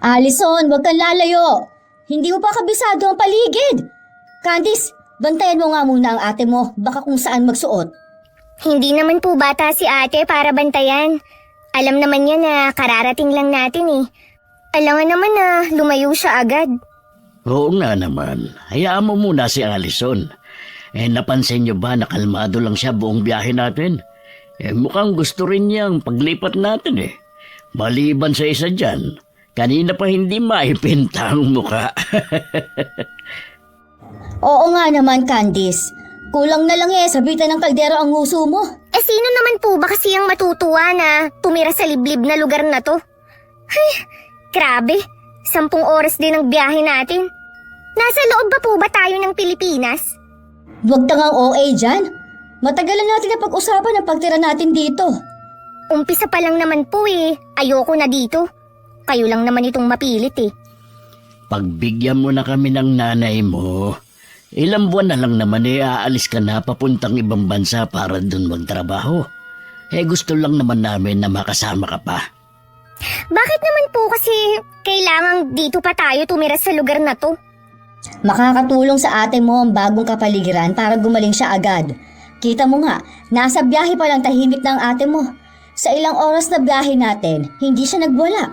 Allison, huwag kang lalayo. Hindi mo pa kabisado ang paligid. Candice, bantayan mo nga muna ang ate mo, baka kung saan magsuot. Hindi naman po bata si ate para bantayan. Alam naman niya na kararating lang natin eh. Alangan naman na lumayo siya agad. Oo nga naman. Hayaan mo muna si Allison. Napansin niyo ba na kalmado lang siya buong biyahe natin? Mukhang gusto rin niyang paglipat natin eh. Maliban sa isa dyan, kanina pa hindi maipinta ang muka. Oo nga naman, Candice. Kulang na lang sabitan ng kaldero ang nguso mo. Sino naman po ba kasi ang matutuwa na tumira sa liblib na lugar na to? Ay, grabe. 10 oras din ang biyahe natin. Nasa loob ba po ba tayo ng Pilipinas? Huwag tangang OA dyan. Matagalan natin na pag-usapan ang pagtira natin dito. Umpisa pa lang naman po eh. Ayoko na dito. Kayo lang naman itong mapilit eh. Pagbigyan mo na kami ng nanay mo, ilang buwan na lang naman aalis ka na papuntang ibang bansa para dun magtrabaho. Gusto lang naman namin na makasama ka pa. Bakit naman po kasi kailangang dito pa tayo tumira sa lugar na to? Makakatulong sa ate mo ang bagong kapaligiran para gumaling siya agad. Kita mo nga, nasa biyahe pa lang tahimik ng ate mo. Sa ilang oras na biyahe natin, hindi siya nagwala.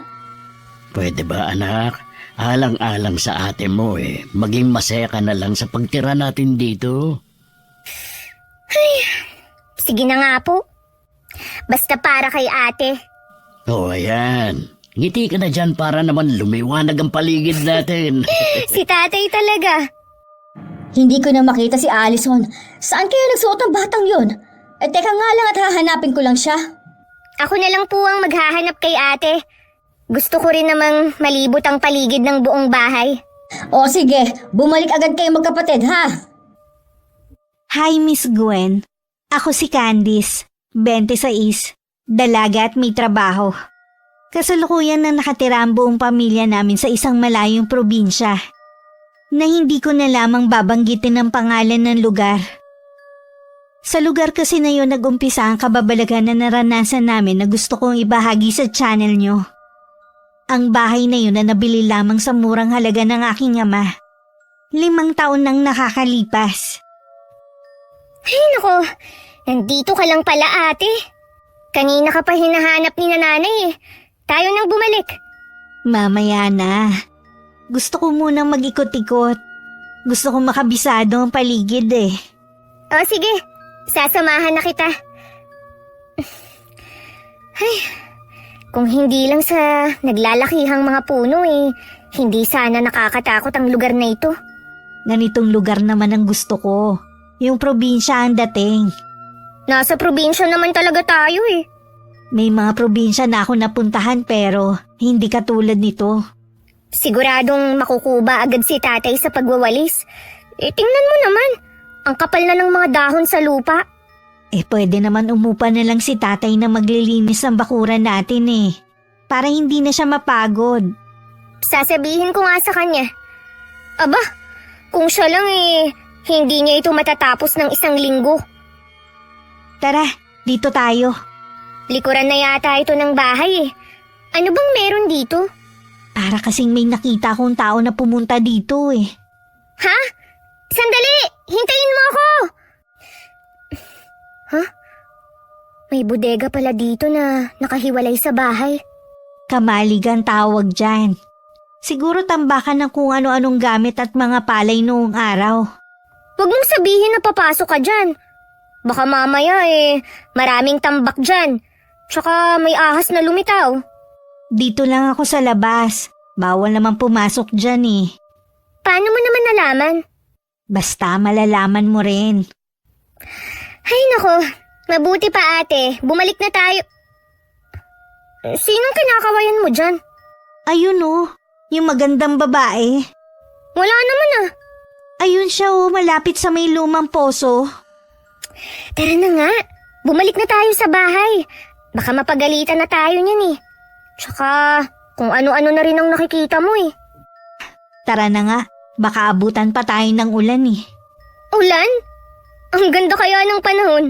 Pwede ba anak? Alang-alang sa ate mo maging masaya ka na lang sa pagtira natin dito. Sige na nga po. Basta para kay ate. Ayan. Ngiti ka na dyan para naman lumiwanag ang paligid natin. Si tatay talaga. Hindi ko na makita si Allison. Saan kaya nagsuot ang batang yon? Teka nga lang at hahanapin ko lang siya. Ako na lang po ang maghahanap kay ate. Gusto ko rin namang malibot ang paligid ng buong bahay. O sige, bumalik agad kayo magkapatid ha. Hi Miss Gwen. Ako si Candice, 26, dalaga at may trabaho. Kasalukuyan na nakatira ang buong pamilya namin sa isang malayong probinsya na hindi ko na lamang babanggitin ang pangalan ng lugar. Sa lugar kasi na yun nag-umpisa ang kababalagan na naranasan namin na gusto kong ibahagi sa channel nyo. Ang bahay na yun na nabili lamang sa murang halaga ng aking ama. 5 taon nang nakakalipas. Ay nako, nandito ka lang pala ate. Kanina ka pa hinahanap ni nanay eh. Tayo nang bumalik. Mamaya na. Gusto ko munang mag-ikot-ikot. Gusto kong makabisado ang paligid eh. O sige, sasamahan na kita. Ay, kung hindi lang sa naglalakihang mga puno hindi sana nakakatakot ang lugar na ito. Ganitong lugar naman ang gusto ko. Yung probinsya ang dating. Nasa probinsya naman talaga tayo eh. May mga probinsya na ako napuntahan pero hindi katulad nito. Siguradong makukuba agad si tatay sa pagwawalis. Tingnan mo naman, ang kapal na ng mga dahon sa lupa. Pwede naman umupa na lang si tatay na maglilinis ng bakuran natin para hindi na siya mapagod. Sasabihin ko nga sa kanya. Aba, kung siya lang hindi niya ito matatapos ng 1 linggo. Tara, dito tayo. Likuran na yata ito ng bahay. Ano bang meron dito? Para kasing may nakita kong tao na pumunta dito Ha? Sandali! Hintayin mo ako! Ha? May bodega pala dito na nakahiwalay sa bahay. Kamalig ang tawag dyan. Siguro tambakan ng kung ano-anong gamit at mga palay noong araw. Huwag mong sabihin na papasok ka dyan. Baka mamaya maraming tambak dyan. Tsaka may ahas na lumitaw. Dito lang ako sa labas. Bawal naman pumasok dyan Paano mo naman nalaman? Basta malalaman mo rin. Ay nako, mabuti pa ate. Bumalik na tayo. Sinong kinakawayan mo dyan? Ayun yung magandang babae. Wala naman Ayun siya malapit sa may lumang poso. Tara na nga, bumalik na tayo sa bahay. Baka mapagalitan na tayo niyan Tsaka kung ano-ano na rin ang nakikita mo Tara na nga, baka abutan pa tayo ng ulan Ulan? Ang ganda kaya ng panahon.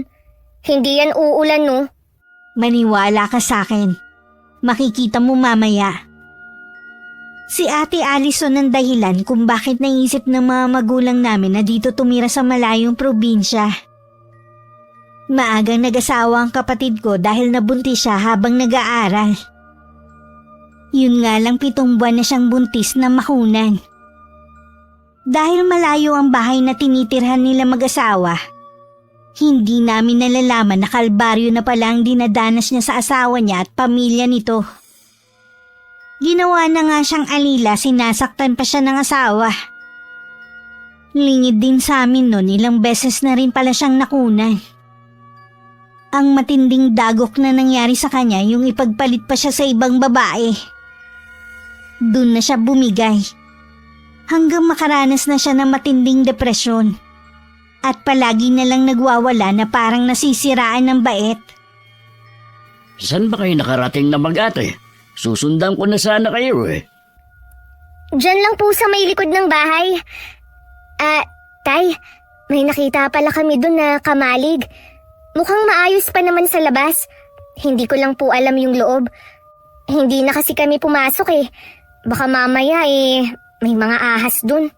Hindi yan uulan no? Maniwala ka sa akin. Makikita mo mamaya. Si Ate Allison ang dahilan kung bakit naisip ng mga magulang namin na dito tumira sa malayong probinsya. Maagang nag-asawa ang kapatid ko dahil nabuntis siya habang nag-aaral. Yun nga lang 7 buwan na siyang buntis na makunan. Dahil malayo ang bahay na tinitirhan nila mag-asawa, hindi namin nalalaman na kalbaryo na pala ang dinadanas niya sa asawa niya at pamilya nito. Ginawa na nga siyang alila, sinasaktan pa siya ng asawa. Lingid din sa amin noon, ilang beses na rin pala siyang nakunan. Ang matinding dagok na nangyari sa kanya yung ipagpalit pa siya sa ibang babae. Doon na siya bumigay. Hanggang makaranas na siya ng matinding depresyon. At palagi na lang nagwawala na parang nasisiraan ng bait. Saan ba kayo nakarating na mag-ate? Susundan ko na sana kayo eh. Diyan lang po sa may likod ng bahay. Tay, may nakita pala kami dun na kamalig. Mukhang maayos pa naman sa labas. Hindi ko lang po alam yung loob. Hindi na kasi kami pumasok eh. Baka mamaya may mga ahas dun.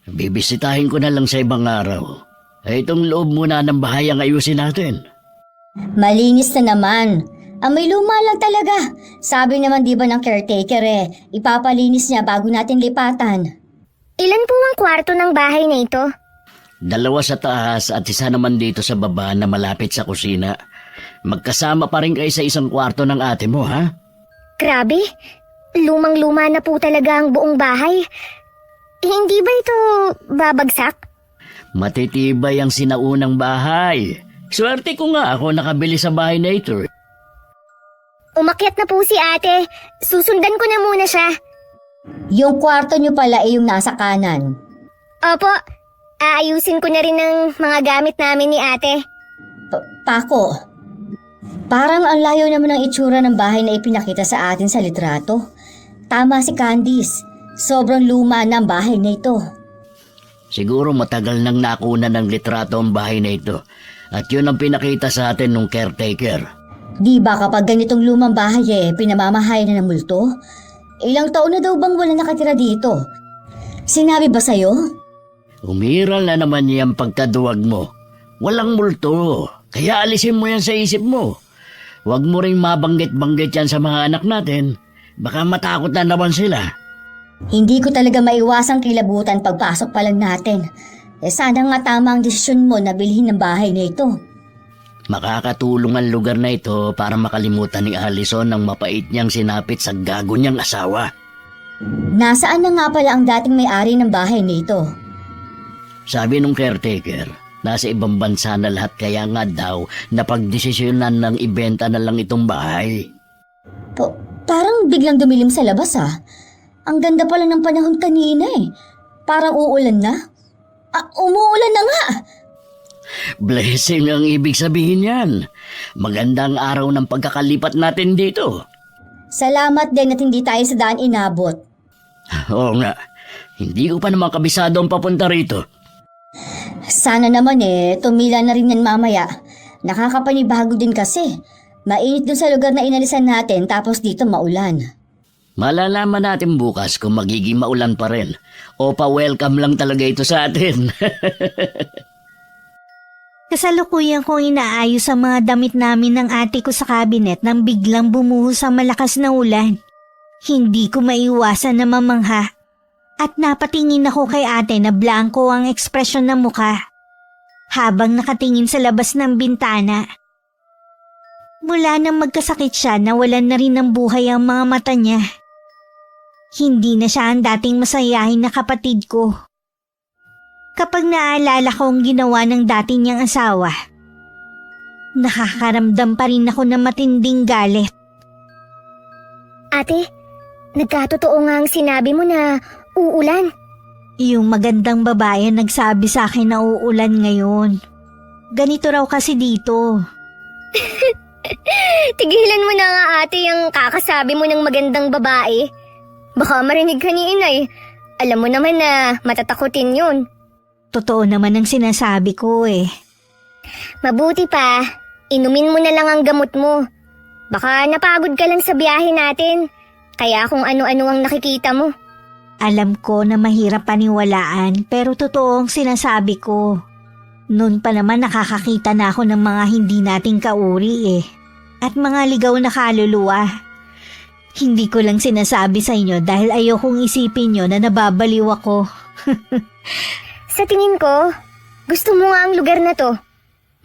Bibisitahin ko na lang sa ibang araw. Itong loob muna ng bahay ang ayusin natin. Malinis na naman. May luma lang talaga. Sabi naman di ba ng caretaker ipapalinis niya bago natin lipatan. Ilan po ang kwarto ng bahay na ito? 2 sa taas at 1 naman dito sa baba na malapit sa kusina. Magkasama pa rin kayo sa isang kwarto ng ate mo, ha? Grabe, lumang-luma na po talaga ang buong bahay. Hindi ba ito babagsak? Matitibay ang sinaunang bahay. Swerte ko nga ako nakabili sa bahay na ito. Umakyat na po si ate. Susundan ko na muna siya. Yung kwarto niyo pala yung nasa kanan. Opo, aayusin ko na rin ang mga gamit namin ni ate. Pako, parang ang layo naman ng itsura ng bahay na ipinakita sa atin sa litrato. Tama si Candice, sobrang luma ng bahay na ito. Siguro matagal nang nakuna ng litrato ang bahay na ito. At yun ang pinakita sa atin nung caretaker. Di ba kapag ganitong lumang bahay pinamamahay na ng multo? Ilang taon na daw bang wala nakatira dito? Sinabi ba sa'yo? Umiral na naman niyang pagkaduwag mo. Walang multo, kaya alisin mo yan sa isip mo. Huwag mo ring mabanggit-banggit yan sa mga anak natin. Baka matakot na naman sila. Hindi ko talaga maiwasang kilabutan pagpasok pa lang natin. Sana nga tama ang desisyon mo na bilhin ng bahay na ito. Makakatulong ang lugar na ito para makalimutan ni Allison ang mapait niyang sinapit sa gago niyang asawa. Nasaan na nga pala ang dating may-ari ng bahay na ito? Sabi nung caretaker, nasa ibang bansa na lahat kaya nga daw napagdesisyonan ng ibenta na lang itong bahay. Parang biglang dumilim sa labas Ang ganda pala ng panahon kanina Parang uulan na. Umuulan na nga! Blessing ang ibig sabihin yan. Magandang araw ng pagkakalipat natin dito. Salamat din at hindi tayo sa daan inabot. Oo nga, hindi ko pa naman kabisado ang papunta rito. Sana naman tumila na rin yan mamaya. Nakakapanibago din kasi. Mainit dun sa lugar na inalisan natin tapos dito maulan. Malalaman natin bukas kung magiging maulan pa rin o pa-welcome lang talaga ito sa atin. Kasalukuyan kong inaayos ang mga damit namin ng ate ko sa cabinet nang biglang bumuhos ang malakas na ulan. Hindi ko maiwasan na mamangha at napatingin ako kay ate na blanco ang ekspresyon ng mukha habang nakatingin sa labas ng bintana. Mula nang magkasakit siya, nawalan na rin ng buhay ang mga mata niya. Hindi na siya ang dating masayahin na kapatid ko. Kapag naalala ko ang ginawa ng dati niyang asawa, nakakaramdam pa rin ako ng matinding galit. Ate, nagkatotoo nga ang sinabi mo na uulan. Yung magandang babae nagsabi sa akin na uulan ngayon. Ganito raw kasi dito. Tigilan mo na nga ate yung kakasabi mo ng magandang babae. Baka marinig ka ni inay. Alam mo naman na matatakutin yun. Totoo naman ang sinasabi ko Mabuti pa, inumin mo na lang ang gamot mo. Baka napagod ka lang sa biyahe natin. Kaya kung ano-ano ang nakikita mo. Alam ko na mahirap paniwalaan pero totoo ang sinasabi ko. Noon pa naman nakakakita na ako ng mga hindi nating kauri eh. At mga ligaw na kaluluwa. Hindi ko lang sinasabi sa inyo dahil ayokong isipin nyo na nababaliw ako. Sa tingin ko, gusto mo nga ang lugar na to.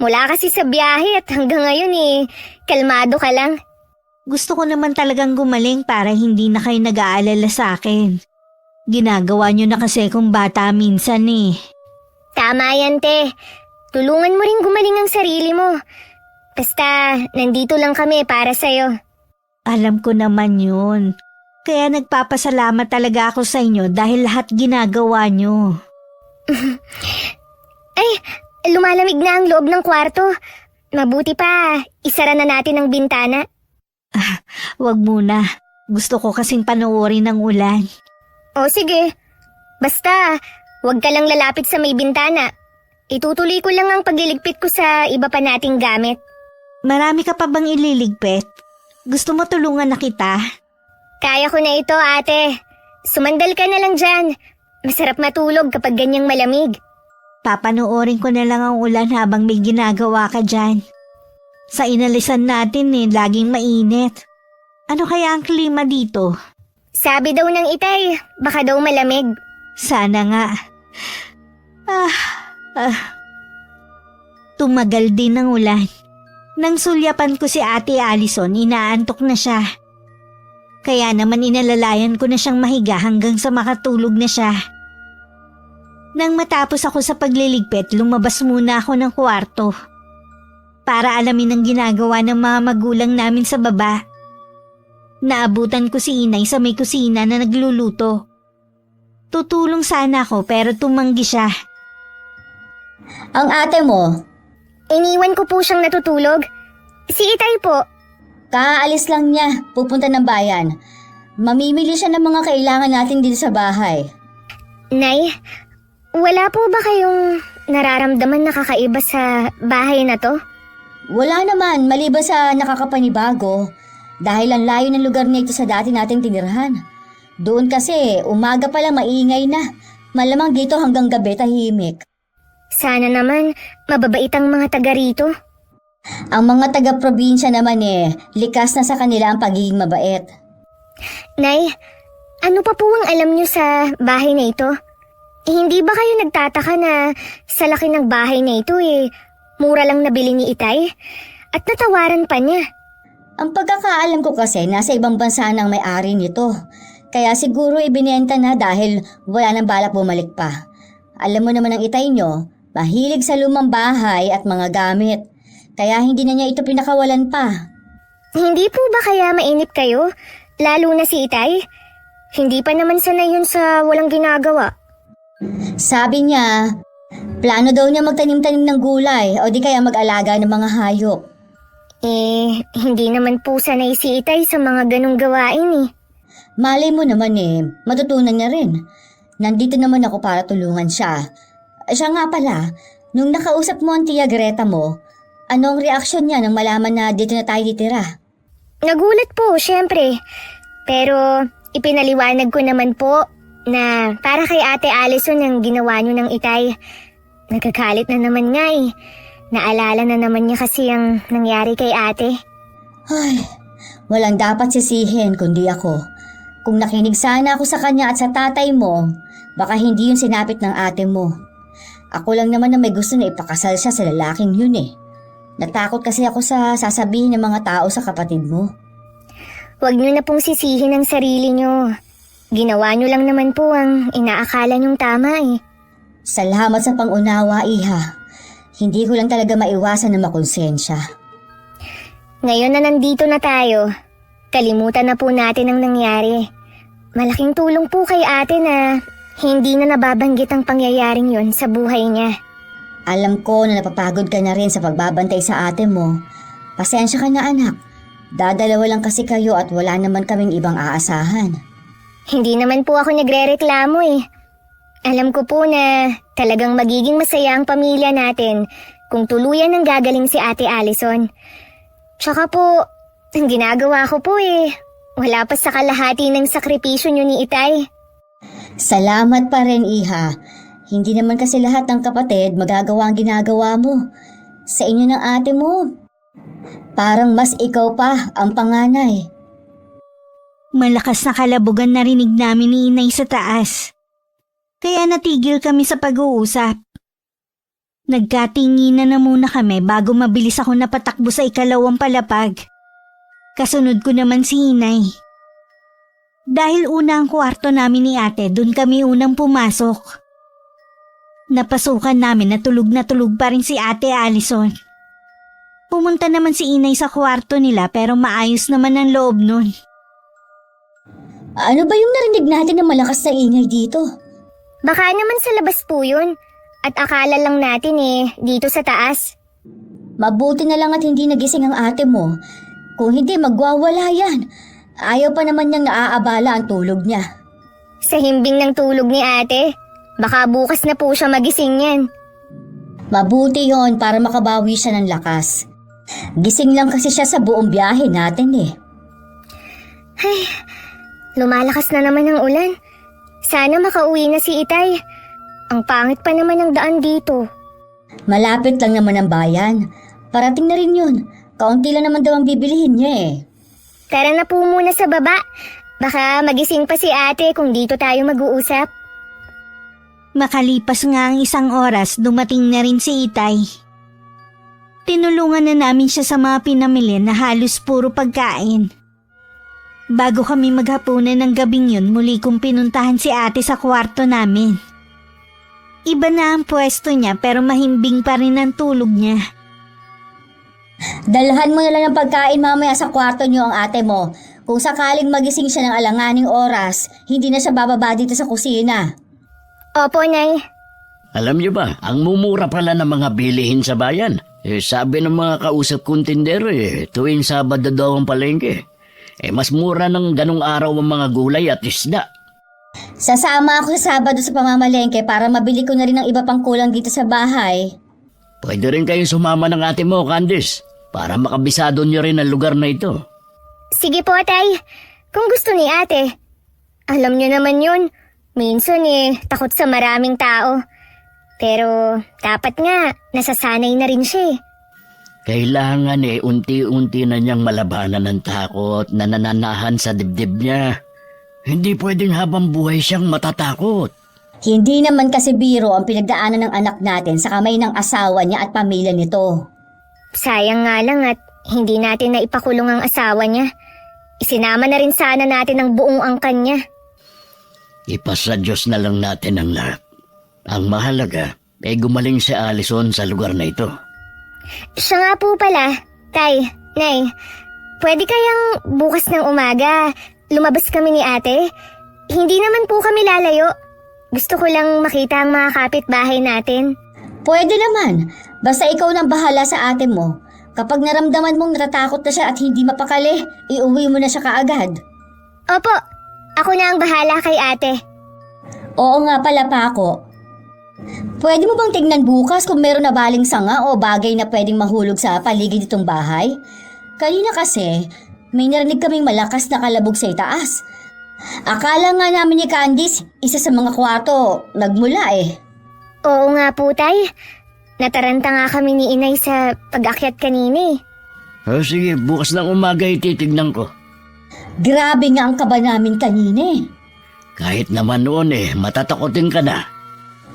Mula kasi sa biyahe at hanggang ngayon kalmado ka lang. Gusto ko naman talagang gumaling para hindi na kayo nag-aalala sa akin. Ginagawa nyo na kasi kung bata minsan eh. Tama yan, te. Tulungan mo rin gumaling ang sarili mo. Basta, nandito lang kami para sa'yo. Alam ko naman yun. Kaya nagpapasalamat talaga ako sa inyo dahil lahat ginagawa nyo. Ay, lumalamig na ang loob ng kwarto. Mabuti pa, isara na natin ang bintana. Wag muna. Gusto ko kasing panoorin ng ulan. O sige, basta, huwag ka lang lalapit sa may bintana. Itutuloy ko lang ang pagliligpit ko sa iba pa nating gamit. Marami ka pa bang ililigpit? Gusto mo tulungan na kita? Kaya ko na ito, ate. Sumandal ka na lang dyan. Masarap matulog kapag ganyang malamig. Papanoorin ko na lang ang ulan habang may ginagawa ka dyan. Sa inalisan natin laging mainit. Ano kaya ang klima dito? Sabi daw ng itay, baka daw malamig. Sana nga. Tumagal din ang ulan. Nang sulyapan ko si Ate Allison, inaantok na siya. Kaya naman inalalayan ko na siyang mahiga hanggang sa makatulog na siya. Nang matapos ako sa pagliligpit, lumabas muna ako ng kwarto. Para alamin ang ginagawa ng mga magulang namin sa baba. Naabutan ko si Inay sa may kusina na nagluluto. Tutulong sana ako pero tumanggi siya. Ang ate mo, Iniwan ko po siyang natutulog. Si itay po. kaalis lang niya, pupunta ng bayan. Mamimili siya ng mga kailangan natin dito sa bahay. Nay, wala po ba kayong nararamdaman na kakaiba sa bahay na to? Wala naman, maliban sa nakakapanibago. Dahil ang layo ng lugar nito sa dati nating tinirhan. Doon kasi, umaga pa lang maingay na. Malamang dito hanggang gabi tahimik. Sana naman, mababait ang mga taga rito. Ang mga taga-probinsya naman likas na sa kanila ang pagiging mabait. Nay, ano pa po ang alam niyo sa bahay na ito? Hindi ba kayo nagtataka na sa laki ng bahay na ito mura lang nabili ni itay? At natawaran pa niya. Ang pagkakaalam ko kasi nasa ibang bansa nang may-ari nito. Kaya siguro ibinenta na dahil wala nang balak bumalik pa. Alam mo naman ang itay nyo, mahilig sa lumang bahay at mga gamit. Kaya hindi na niya ito pinakawalan pa. Hindi po ba kaya mainip kayo? Lalo na si itay? Hindi pa naman sanay yun sa walang ginagawa. Sabi niya, plano daw niya magtanim-tanim ng gulay o di kaya mag-alaga ng mga hayop. Hindi naman po sanay si itay sa mga ganong gawain Malay mo naman matutunan niya rin. Nandito naman ako para tulungan siya. Siya nga pala, nung nakausap mo ang tiya Greta mo, anong reaksyon niya nang malaman na dito na tayo titira? Nagulat po, syempre. Pero ipinaliwanag ko naman po na para kay Ate Allison ang ginawa niyo ng itay. Nagkakalit na naman nga Naalala na naman niya kasi ang nangyari kay ate. Ay, walang dapat sisihin kundi ako. Kung nakinig sana ako sa kanya at sa tatay mo, baka hindi yun sinapit ng ate mo. Ako lang naman na may gusto na ipakasal siya sa lalaking yun Natakot kasi ako sa sasabihin ng mga tao sa kapatid mo. Huwag niyo na pong sisihin ang sarili niyo. Ginawa niyo lang naman po ang inaakala niyong tama Salamat sa pangunawa, iha. Hindi ko lang talaga maiwasan na makonsensya. Ngayon na nandito na tayo, kalimutan na po natin ang nangyari. Malaking tulong po kay ate na hindi na nababanggit ang pangyayaring yon sa buhay niya. Alam ko na napapagod ka na rin sa pagbabantay sa ate mo. Pasensya ka na anak. Dadalawa lang kasi kayo at wala naman kaming ibang aasahan. Hindi naman po ako nagrereklamo Alam ko po na talagang magiging masaya ang pamilya natin kung tuluyan ng gagaling si Ate Allison. Tsaka po, ang ginagawa ko po wala pa sa kalahati ng sakripisyo niyo ni itay. Salamat pa rin, Iha. Hindi naman kasi lahat ng kapatid magagawa ang ginagawa mo. Sa inyo ng ate mo, parang mas ikaw pa ang panganay. Malakas na kalabugan narinig namin ni Inay sa taas. Kaya natigil kami sa pag-uusap. Nagkatinginan na muna kami bago mabilis ako napatakbo sa ikalawang palapag. Kasunod ko naman si Inay. Dahil una ang kwarto namin ni ate, dun kami unang pumasok. Napasukan namin na tulog pa rin si ate Allison. Pumunta naman si Inay sa kwarto nila pero maayos naman ang loob nun. Ano ba yung narinig natin na malakas na ingay dito? Baka naman sa labas po yun. At akala lang natin dito sa taas. Mabuti na lang at hindi nagising ang ate mo. Kung hindi, magwawala yan. Ayaw pa naman niyang naaabala ang tulog niya. Sa himbing ng tulog ni ate, baka bukas na po siya magising yan. Mabuti yon para makabawi siya ng lakas. Gising lang kasi siya sa buong biyahe natin eh. Lumalakas na naman ang ulan. Sana makauwi na si Itay. Ang pangit pa naman ang daan dito. Malapit lang naman ang bayan. Parating na rin yun. Kaunti lang naman daw ang bibilihin niya eh. Tara na po muna sa baba. Baka magising pa si ate kung dito tayo mag-uusap. Makalipas nga ang 1 oras, dumating na rin si Itay. Tinulungan na namin siya sa mga pinamili na halos puro pagkain. Bago kami maghapunan ng gabing yun, muli kong pinuntahan si ate sa kwarto namin. Iba na ang pwesto niya pero mahimbing pa rin ang tulog niya. Dalhan mo na lang ng pagkain mamaya sa kwarto niyo ang ate mo. Kung sakaling magising siya ng alanganing oras, hindi na siya bababa dito sa kusina. Opo, Nay. Alam niyo ba, ang mumura pala ng mga bilihin sa bayan. Sabi ng mga kausap kong tindero tuwing Sabado daw ang palengke. Mas mura ng ganong araw ang mga gulay at isda. Sasama ako sa Sabado sa pamamalengke para mabili ko na rin ang iba pang kulang dito sa bahay. Pwede rin kayong sumama ng ate mo, Candice, para makabisado niyo rin ang lugar na ito. Sige po, Tay. Kung gusto ni ate. Alam niyo naman yun. Minsan takot sa maraming tao. Pero dapat nga, nasasanay na rin siya. Kailangan unti-unti na niyang malabanan ng takot na nananahan sa dibdib niya. Hindi pwedeng habang buhay siyang matatakot. Hindi naman kasi biro ang pinagdaanan ng anak natin sa kamay ng asawa niya at pamilya nito. Sayang nga lang at hindi natin na ipakulong ang asawa niya. Isinama na rin sana natin ang buong angkan niya. Ipasa Diyos na lang natin ang lahat. Ang mahalaga gumaling si Allison sa lugar na ito. Siya nga po pala, Tay, Nay, pwede kayang bukas ng umaga lumabas kami ni ate? Hindi naman po kami lalayo. Gusto ko lang makita ang mga kapitbahay natin. Pwede naman, basta ikaw nang bahala sa ate mo. Kapag naramdaman mong natatakot na siya at hindi mapakali, iuwi mo na siya kaagad. Opo, ako na ang bahala kay ate. Oo nga pala, Paco. Pwede mo bang tignan bukas kung meron na baling sanga o bagay na pwedeng mahulog sa paligid nitong bahay? Kanina kasi, may narinig kaming malakas na kalabog sa itaas. Akala nga namin ni Candice, isa sa mga kwarto, nagmula eh. Oo nga po, Tay. Nataranta nga kami ni Inay sa pag-akyat kanina Sige, bukas ng umaga titignan ko. Grabe nga ang kaba namin kanina eh. Kahit naman noon matatakotin ka na.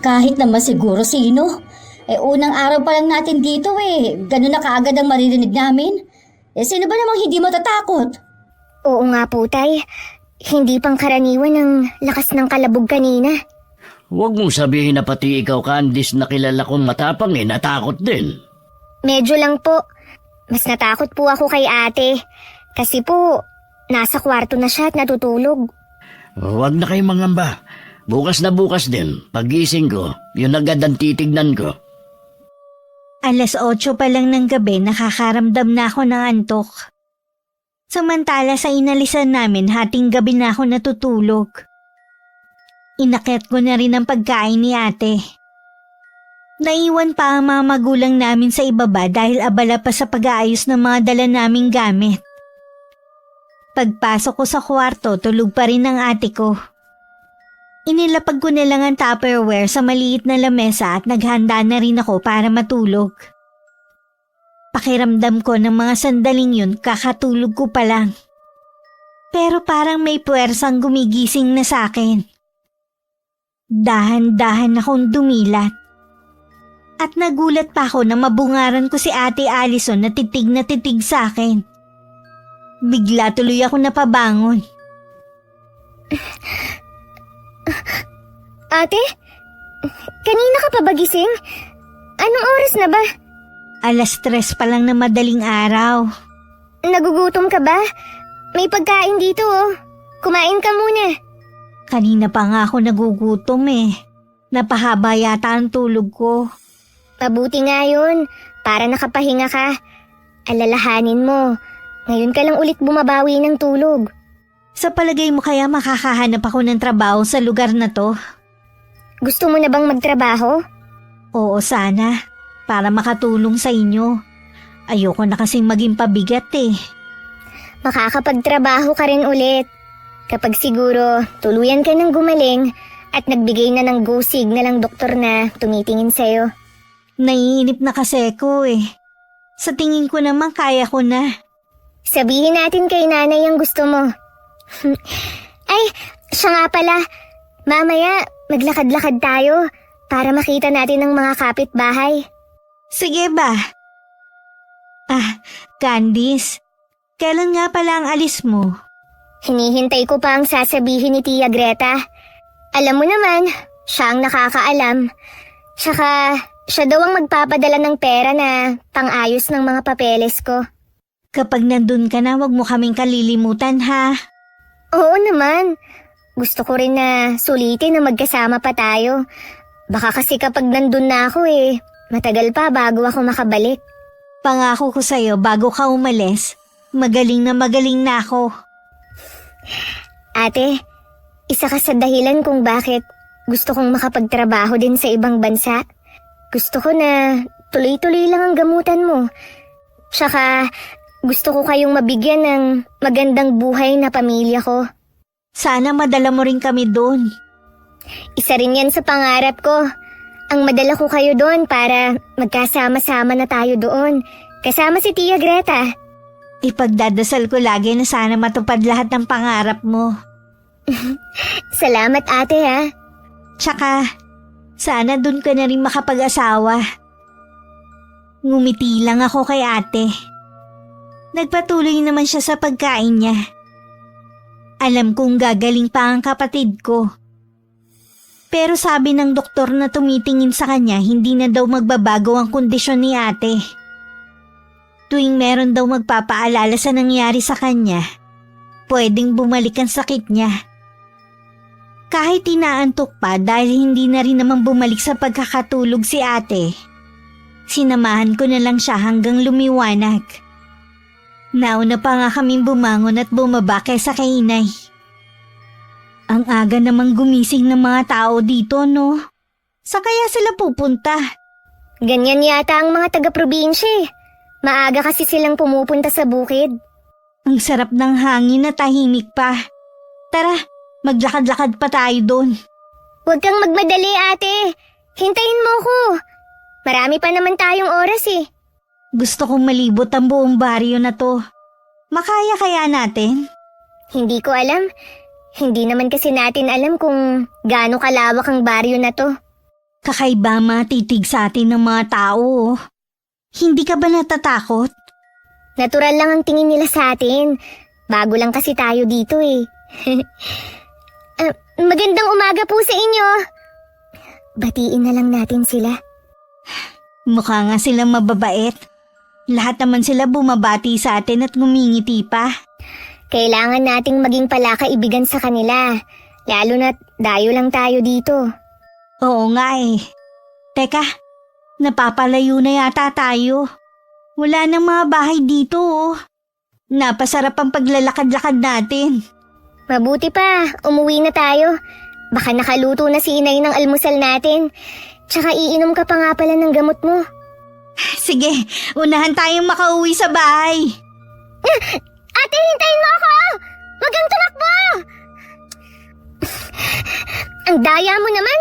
Kahit naman siguro sino. Unang araw pa lang natin dito ganun na kaagad ang maririnig namin. Sino ba namang hindi matatakot? Oo nga po, Tay. Hindi pang karaniwan ang lakas ng kalabog kanina. Huwag mong sabihin na pati ikaw, Candice, na kilala kong matapang natakot din. Medyo lang po. Mas natakot po ako kay ate. Kasi po, nasa kwarto na siya at natutulog. Huwag na kayong mangamba. Bukas na bukas din, pagising ko, yun agad ang titignan ko. 8:00 pa lang ng gabi, nakakaramdam na ako ng antok. Samantala sa inalisan namin, hating gabi na ako natutulog. Inakyat ko na rin ang pagkain ni ate. Naiwan pa ang mga magulang namin sa ibaba dahil abala pa sa pag-aayos ng mga dala naming gamit. Pagpasok ko sa kwarto, tulog pa rin ang ate ko. Inilapag ko na lang ang Tupperware sa maliit na lamesa at naghanda na rin ako para matulog. Pakiramdam ko ng mga sandaling yun kakatulog ko pa lang. Pero parang may puwersang gumigising na sa akin. Dahan-dahan akong dumilat. At nagulat pa ako na mabungaran ko si Ate Allison na titig sa akin. Bigla tuloy ako napabangon. Ate? Kanina ka pa ba gising? Anong oras na ba? 3:00 pa lang na madaling araw. Nagugutom ka ba? May pagkain dito oh. Kumain ka muna. Kanina pa nga ako nagugutom eh. Napahaba yata ang tulog ko. Mabuti nga yun. Para nakapahinga ka. Alalahanin mo. Ngayon ka lang ulit bumabawi ng tulog. Sa palagay mo kaya makakahanap ako ng trabaho sa lugar na to? Gusto mo na bang magtrabaho? Oo sana. Para makatulong sa inyo. Ayoko na kasing maging pabigat eh. Makakapagtrabaho ka rin ulit. Kapag siguro tuluyan ka ng gumaling at nagbigay na ng go signal ang doktor na tumitingin sa'yo. Naiinip na kasi ko eh. Sa tingin ko naman kaya ko na. Sabihin natin kay nanay ang gusto mo. Ay, siya nga pala. Mamaya, maglakad-lakad tayo para makita natin ang mga kapitbahay. Sige ba? Candice, kailan nga pala ang alis mo? Hinihintay ko pa ang sasabihin ni Tia Greta. Alam mo naman, siya ang nakakaalam. Tsaka, siya daw ang magpapadala ng pera na pang-ayos ng mga papeles ko. Kapag nandun ka na, wag mo kaming kalilimutan ha. Oo naman. Gusto ko rin na sulitin na magkasama pa tayo. Baka kasi kapag nandun na ako matagal pa bago ako makabalik. Pangako ko sa'yo, bago ka umalis, magaling na ako. Ate, isa ka sa dahilan kung bakit gusto kong makapagtrabaho din sa ibang bansa. Gusto ko na tuloy-tuloy lang ang gamutan mo. Tsaka gusto ko kayong mabigyan ng magandang buhay na pamilya ko. Sana madala mo rin kami doon. Isa rin yan sa pangarap ko. Ang madala ko kayo doon para magkasama-sama na tayo doon. Kasama si Tia Greta. Ipagdadasal ko lagi na sana matupad lahat ng pangarap mo. Salamat ate ha. Tsaka, sana doon ka na rin makapag-asawa. Ngumiti lang ako kay ate. Nagpatuloy naman siya sa pagkain niya. Alam kong gagaling pa ang kapatid ko. Pero sabi ng doktor na tumitingin sa kanya, hindi na daw magbabago ang kondisyon ni ate. Tuwing meron daw magpapaalala sa nangyari sa kanya, pwedeng bumalik ang sakit niya. Kahit inaantok pa dahil hindi na rin naman bumalik sa pagkakatulog si ate, sinamahan ko na lang siya hanggang lumiwanag. Nauna pa nga kaming bumangon at bumaba kaysa kay inay. Ang aga namang gumising ng mga tao dito, no? Sa kaya sila pupunta? Ganyan yata ang mga taga-probinsya. Maaga kasi silang pumupunta sa bukid. Ang sarap ng hangin na tahimik pa. Tara, maglakad-lakad pa tayo doon. Huwag kang magmadali ate. Hintayin mo ko. Marami pa naman tayong oras Gusto kong malibot ang buong baryo na to. Makaya kaya natin? Hindi ko alam. Hindi naman kasi natin alam kung gaano kalawak ang baryo na to. Kakaiba matitig sa atin ng mga tao. Hindi ka ba natatakot? Natural lang ang tingin nila sa atin. Bago lang kasi tayo dito Magandang umaga po sa inyo. Batiin na lang natin sila. Mukha nga silang mababait. Lahat naman sila bumabati sa atin at ngumingiti pa. Kailangan nating maging palakaibigan sa kanila. Lalo na't dayo lang tayo dito. Oo nga Teka, napapalayo na yata tayo. Wala nang mga bahay dito Napasarap ang paglalakad-lakad natin. Mabuti pa, umuwi na tayo. Baka nakaluto na si inay ng almusal natin. Tsaka iinom ka pa nga pala ng gamot mo. Sige, unahan tayong makauwi sa bahay. Ate, hintayin mo ako! Wag kang tumakbo! Ang daya mo naman.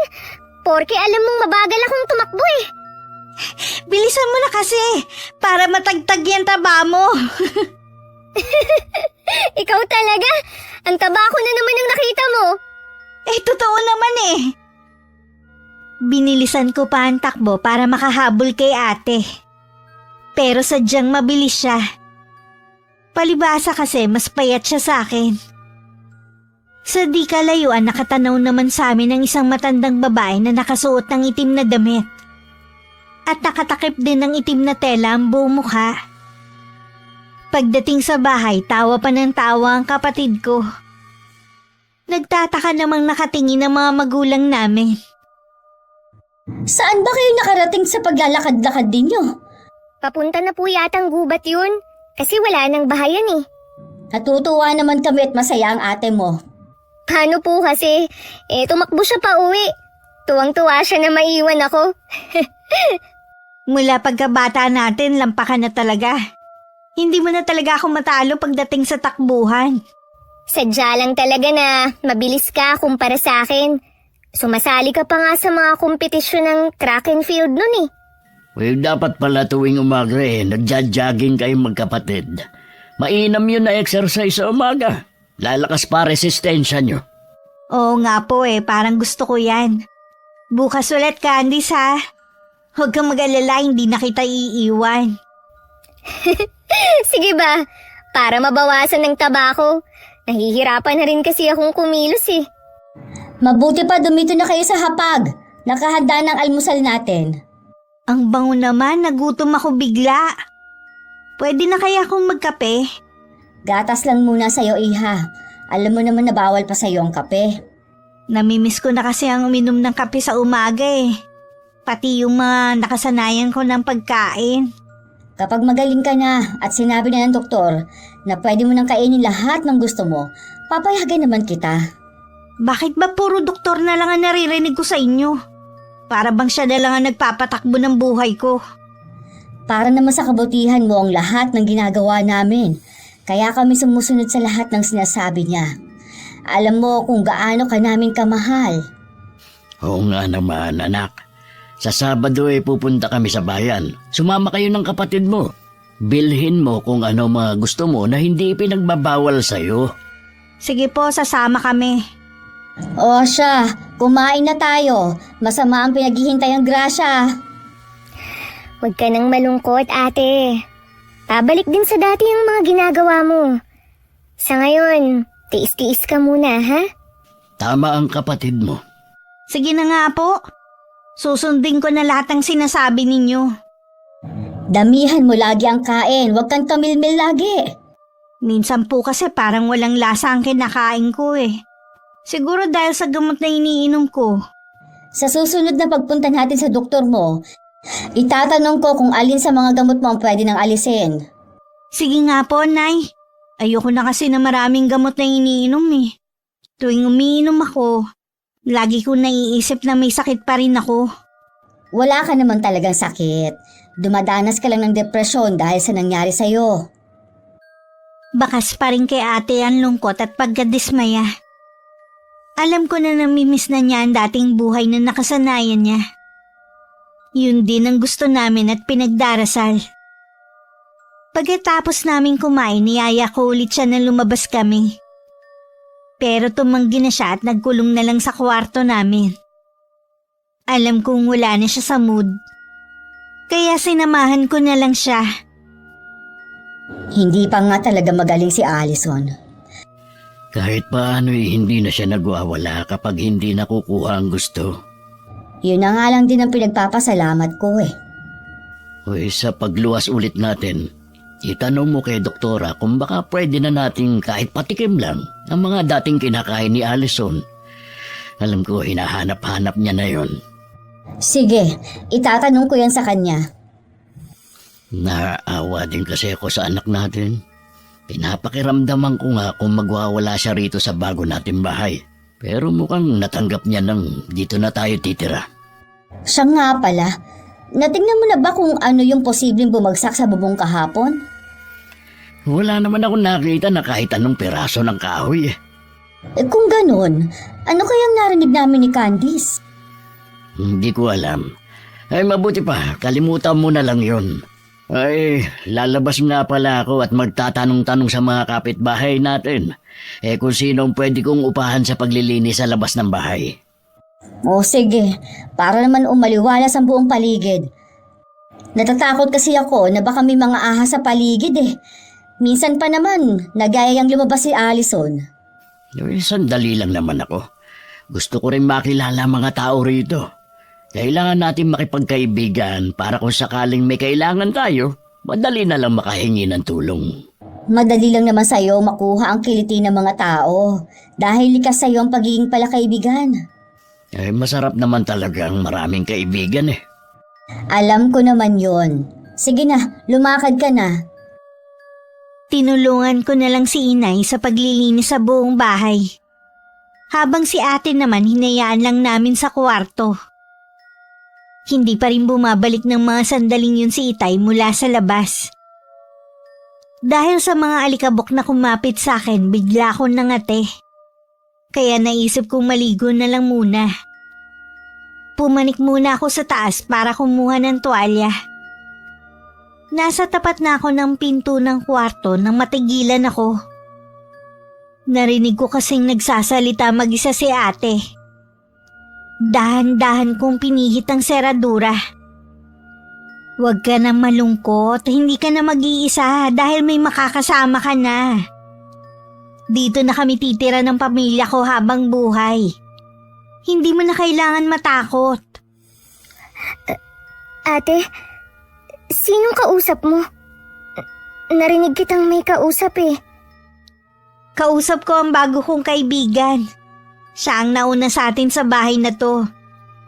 Porke alam mong mabagal akong tumakbo eh. Bilisan mo na kasi, para matagtag yung taba mo. Ikaw talaga. Ang taba ko na naman ang nakita mo. Totoo naman eh. Binilisan ko pa ang takbo para makahabol kay ate. Pero sadyang mabilis siya. Palibasa kasi mas payat siya sa akin. Sa di kalayuan nakatanaw naman sa amin ng isang matandang babae na nakasuot ng itim na damit. At nakatakip din ng itim na tela ang buong mukha. Pagdating sa bahay, tawa pa ng tawa ang kapatid ko. Nagtataka namang nakatingin ang mga magulang namin. Saan ba kayo nakarating sa paglalakad-lakad ninyo? Papunta na po yatang gubat yun. Kasi wala nang bahayan eh. Natutuwa naman kami at masaya ang ate mo. Paano po kasi? Tumakbo siya pa uwi. Tuwang-tuwa siya na maiwan ako. Mula pagkabata natin, lampakan na talaga. Hindi mo na talaga ako matalo pagdating sa takbuhan. Sadya lang talaga na mabilis ka kumpara sa akin. Sumasali ka pa nga sa mga kompetisyon ng track and field nun eh. Well, dapat pala tuwing umaga nagja-jogging kayong magkapatid. Mainam yun na exercise sa umaga. Lalakas pa resistensya nyo. Oo nga po parang gusto ko yan. Bukas ulit, Candice ha. Huwag kang mag-alala, hindi na kita iiwan. Sige ba? Para mabawasan ng taba ko. Nahihirapan na rin kasi akong kumilos eh. Mabuti pa dumito na kayo sa hapag. Nakahanda ng almusal natin. Ang bango naman, nagutom ako bigla. Pwede na kaya akong magkape? Gatas lang muna sa'yo, Iha. Alam mo naman na bawal pa sa'yo ang kape. Namimiss ko na kasi ang uminom ng kape sa umaga Pati yung mga nakasanayan ko ng pagkain. Kapag magaling ka na at sinabi na ng doktor na pwede mo nang kainin lahat ng gusto mo, papayagan naman kita. Bakit ba puro doktor na lang ang naririnig ko sa inyo? Para bang siya na lang ang nagpapatakbo ng buhay ko. Para naman sa kabutihan mo ang lahat ng ginagawa namin. Kaya kami sumusunod sa lahat ng sinasabi niya. Alam mo kung gaano ka namin kamahal. Oo nga naman, anak. Sa Sabado pupunta kami sa bayan. Sumama kayo ng kapatid mo. Bilhin mo kung ano mga gusto mo na hindi ipinagbabawal sa'yo. Sige po, sasama kami. O siya, kumain na tayo. Masama ang pinaghihintay ang grasya. Huwag ka nang malungkot, ate. Pabalik din sa dati ang mga ginagawa mo. Sa ngayon, tiis-tiis ka muna, ha? Tama ang kapatid mo. Sige na nga po. Susundin ko na lahat ng sinasabi ninyo. Damihan mo lagi ang kain, huwag kang kamilmil lagi. Minsan po kasi parang walang lasa ang kinakain ko Siguro dahil sa gamot na iniinom ko. Sa susunod na pagpunta natin sa doktor mo, itatanong ko kung alin sa mga gamot mo ang pwede nang alisin. Sige nga po, Nay. Ayoko na kasi na maraming gamot na iniinom Tuwing umiinom ako, lagi ko naiisip na may sakit pa rin ako. Wala ka naman talagang sakit. Dumadanas ka lang ng depresyon dahil sa nangyari sa'yo. Bakas pa rin kay ate ang lungkot at pagkadismaya. Alam ko na namimiss na niya ang dating buhay na nakasanayan niya. Yun din ang gusto namin at pinagdarasal. Pagkatapos namin kumain, niyaya ko ulit siya na lumabas kami. Pero tumanggi na siya at nagkulong na lang sa kwarto namin. Alam kong wala na siya sa mood. Kaya sinamahan ko na lang siya. Hindi pa nga talaga magaling si Allison. Kahit paano hindi na siya nagwawala kapag hindi nakukuha ang gusto. Yun na nga lang din ang pinagpapasalamat ko Uy, sa pagluwas ulit natin, itanong mo kay doktora kung baka pwede na nating kahit patikim lang ang mga dating kinakain ni Allison. Alam ko, hinahanap-hanap niya na yon. Sige, itatanong ko yan sa kanya. Naaawa din kasi ako sa anak natin. Pinapakiramdaman ko nga kung magwawala siya rito sa bago nating bahay. Pero mukhang natanggap niya nang dito na tayo titira. Siya nga pala, natingnan mo na ba kung ano yung posibleng bumagsak sa bubong kahapon? Wala naman ako nakita na kahit anong piraso ng kahoy. Kung ganun, ano kayang narinig namin ni Candice? Hindi ko alam. Ay mabuti pa, kalimutan mo na lang yun. Ay, lalabas nga pala ako at magtatanong-tanong sa mga kapitbahay natin. Kung sinong pwede kong upahan sa paglilinis sa labas ng bahay. O sige, para naman umaliwalas ang buong paligid. Natatakot kasi ako na baka may mga ahas sa paligid eh. Minsan pa naman, nagayayang lumabas si Allison. Sandali lang naman ako. Gusto ko rin makilala ang mga tao rito. Kailangan natin makipagkaibigan para kung sakaling may kailangan tayo, madali na lang makahingi ng tulong. Madali lang naman sa'yo makuha ang kiliti ng mga tao dahil likas sa'yo ang pagiging palakaibigan. Masarap naman talaga ang maraming kaibigan eh. Alam ko naman yon. Sige na, lumakad ka na. Tinulungan ko na lang si inay sa paglilinis sa buong bahay. Habang si ate naman hinayaan lang namin sa kwarto. Hindi pa rin bumabalik ng mga sandaling yun si Itay mula sa labas. Dahil sa mga alikabok na kumapit sa akin, bigla akong nangate. Kaya naisip kong maligo na lang muna. Pumanik muna ako sa taas para kumuha ng tuwalya. Nasa tapat na ako ng pinto ng kwarto nang matigilan ako. Narinig ko kasing nagsasalita mag-isa si ate. Dahan-dahan kong pinihit ang seradura. Huwag ka na malungkot, hindi ka na mag-iisa dahil may makakasama ka na. Dito na kami titira ng pamilya ko habang buhay. Hindi mo na kailangan matakot. Ate, sinong kausap mo? Narinig kitang may kausap eh. Kausap ko ang bago kong kaibigan. Siya ang nauna sa atin sa bahay na to.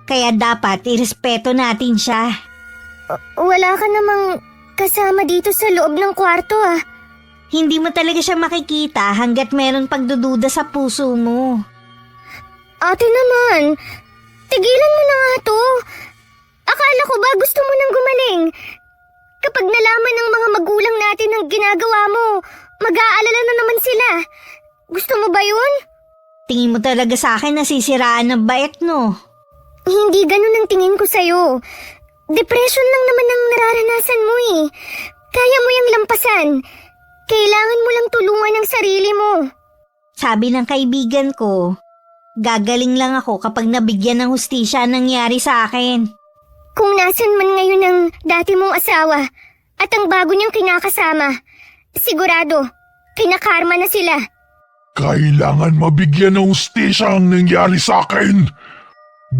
Kaya dapat irespeto natin siya. Wala ka namang kasama dito sa loob ng kwarto ah. Hindi mo talaga siya makikita hanggat meron pagdududa sa puso mo. Ate naman, tigilan mo na nga to. Akala ko ba gusto mo nang gumaling? Kapag nalaman ng mga magulang natin ang ginagawa mo, mag-aalala na naman sila. Gusto mo ba yun? Tingin mo talaga sa akin na sisiraan ng bait, no? Hindi ganun ang tingin ko sa'yo. Depression lang naman ang nararanasan mo eh. Kaya mo yung lampasan. Kailangan mo lang tulungan ang sarili mo. Sabi ng kaibigan ko, gagaling lang ako kapag nabigyan ng hustisya ang nangyari sa akin. Kung nasan man ngayon ang dati mong asawa at ang bago niyang kinakasama, sigurado, kinakarma na sila. Kailangan mabigyan ng hustisya ang nangyari sa akin.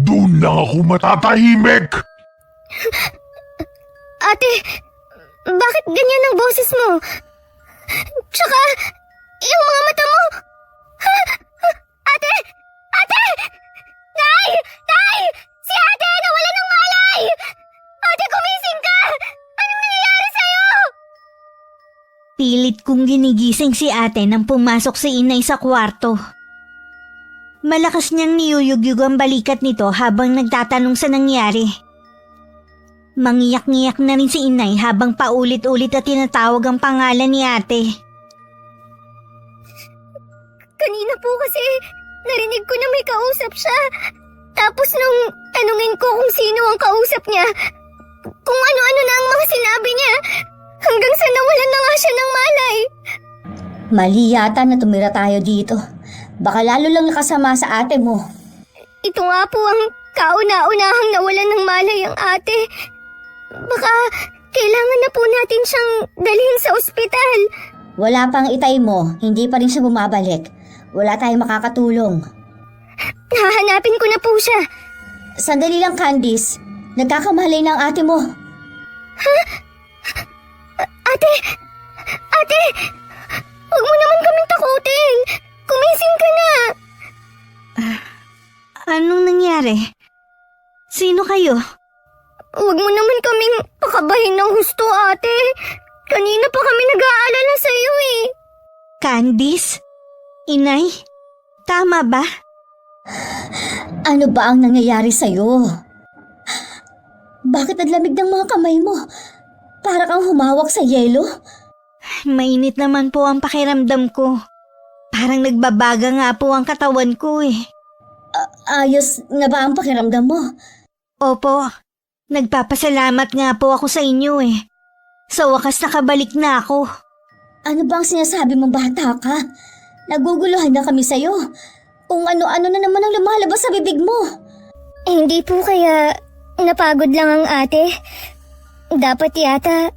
Doon lang ako matatahimik. Ate, bakit ganyan ang boses mo? Tsaka, yung mga mata mo. Ate! Ate! Nay! Nay! Si ate nawala ng malay! Ate, kumising ka! Anong nangyayari sa'yo? Pilit kong ginigising si ate nang pumasok si inay sa kwarto. Malakas niyang niyuyugyug ang balikat nito habang nagtatanong sa nangyari. Mangiyak-ngiyak na rin si inay habang paulit-ulit at tinatawag ang pangalan ni ate. Kanina po kasi narinig ko na may kausap siya. Tapos nung tanungin ko kung sino ang kausap niya, kung ano-ano na ang mga sinabi niya, hanggang sa nawalan na nga siya ng malay. Mali yata na tumira tayo dito. Baka lalo lang nakasama sa ate mo. Ito nga po ang kauna-unahang nawalan ng malay ang ate. Baka kailangan na po natin siyang dalhin sa ospital. Wala pang Itay mo, hindi pa rin siya bumabalik. Wala tayong makakatulong. Hahanapin ko na po siya. Sandali lang, Candice. Nagkakamalay ng ate mo. Ate! Ate! Huwag mo naman kaming takutin. Kumising ka na. Anong nangyari? Sino kayo? Huwag mo naman kaming pakabahin ng husto, ate. Kanina pa kami nag-aalala sa iyo eh. Candice? Inay? Tama ba? Ano ba ang nangyayari sa'yo? Bakit ang lamig ng mga kamay mo? Para kang humawak sa yelo? Mainit naman po ang pakiramdam ko. Parang nagbabaga nga po ang katawan ko eh. Ayos na ba ang pakiramdam mo? Opo, nagpapasalamat nga po ako sa inyo eh. Sa wakas nakabalik na ako. Ano bang sinasabi mong bata ka? Naguguluhan na kami sa'yo. Kung ano-ano na naman ang lumalabas sa bibig mo. Hindi po kaya napagod lang ang ate. Dapat yata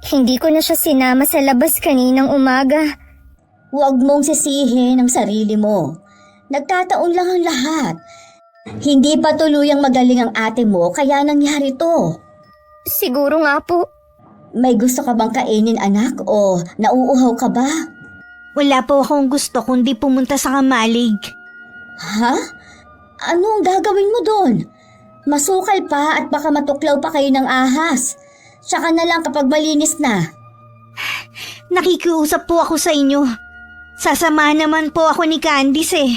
hindi ko na siya sinama sa labas kaninang umaga. Huwag mong sisihin ang sarili mo. Nagkataon lang ang lahat. Hindi pa tuluyang magaling ang ate mo kaya nangyari to. Siguro nga po. May gusto ka bang kainin anak o nauuhaw ka ba? Wala po akong gusto kundi pumunta sa kamalig. Ha? Ano ang gagawin mo doon? Masukal pa at baka matuklaw pa kayo ng ahas. Tsaka na lang kapag malinis na. Nakikiusap po ako sa inyo. Sasamahan naman po ako ni Candice eh.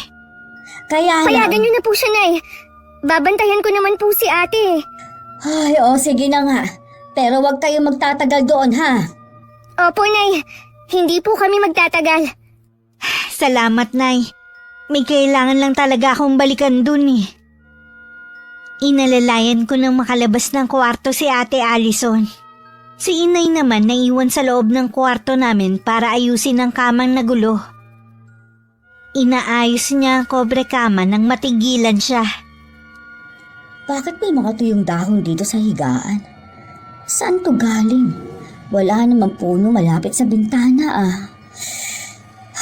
Kaya Payagan lang. niyo na po siya, Nay. Babantayan ko naman po si ate. Ay, sige na nga. Pero huwag kayo magtatagal doon ha. Opo, Nay. Hindi po kami magtatagal. Salamat, Nay. May kailangan lang talaga akong balikan dun eh. Inalalayan ko nang makalabas ng kwarto si Ate Allison. Si Inay naman naiwan sa loob ng kwarto namin para ayusin ang kamang nagulo. Inaayos niya ang kobre kama nang matigilan siya. Bakit may mga tuyong dahon dito sa higaan? Saan to galing? Wala namang puno malapit sa bintana ah.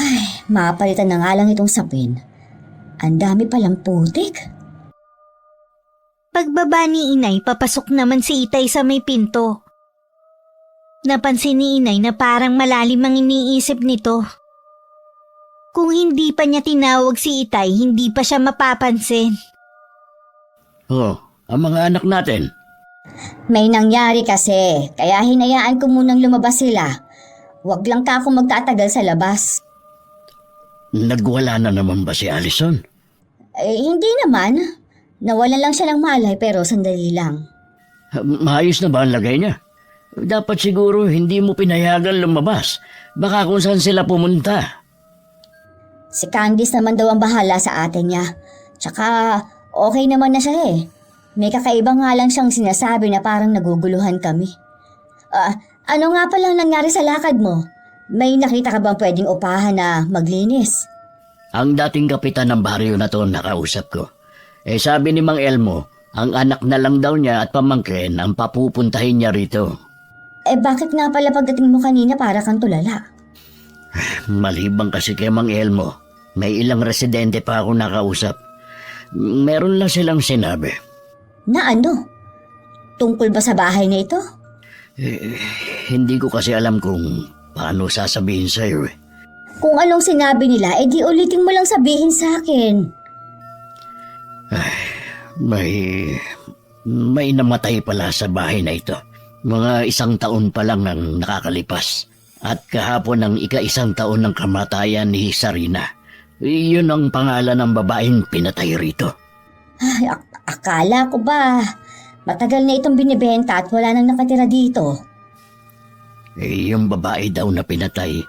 Ay, mapalitan na nga lang itong sapin. Ang dami palang putik. Pagbaba ni Inay, papasok naman si Itay sa may pinto. Napansin ni Inay na parang malalim ang iniisip nito. Kung hindi pa niya tinawag si Itay, hindi pa siya mapapansin. Oh, ang mga anak natin. May nangyari kasi, kaya hinayaan ko munang lumabas sila. Huwag lang ka akong magtatagal sa labas. Nagwala na naman ba si Allison? Hindi naman. Nawalan lang siya ng malay pero sandali lang. Maayos na ba ang lagay niya? Dapat siguro hindi mo pinayagan lumabas. Baka kung saan sila pumunta. Si Candice naman daw ang bahala sa ate niya. Tsaka okay naman na siya eh. May kakaiba nga lang siyang sinasabi na parang naguguluhan kami. Ano nga palang nangyari sa lakad mo? May nakita ka bang pwedeng upahan na maglinis? Ang dating kapitan ng baryo na to nakausap ko. Sabi ni Mang Elmo, ang anak na lang daw niya at pamangkin ang papupuntahin niya rito. Bakit nga pala pagdating mo kanina para kang tulala? Malibang kasi kay Mang Elmo, may ilang residente pa ako nakausap. Meron lang silang sinabi. Na ano? Tungkol ba sa bahay na ito? Hindi ko kasi alam kung paano sasabihin sa'yo eh. Kung anong sinabi nila, di ulitin mo lang sabihin sa akin. May namatay pala sa bahay na ito. Mga 1 taon pa lang ang nakakalipas. At kahapon ang ika-1 taon ng kamatayan ni Sarina. Iyon ang pangalan ng babaeng pinatay rito. Ay, akala ko ba, matagal na itong binibenta at wala nang nakatira dito. Yung babae daw na pinatay,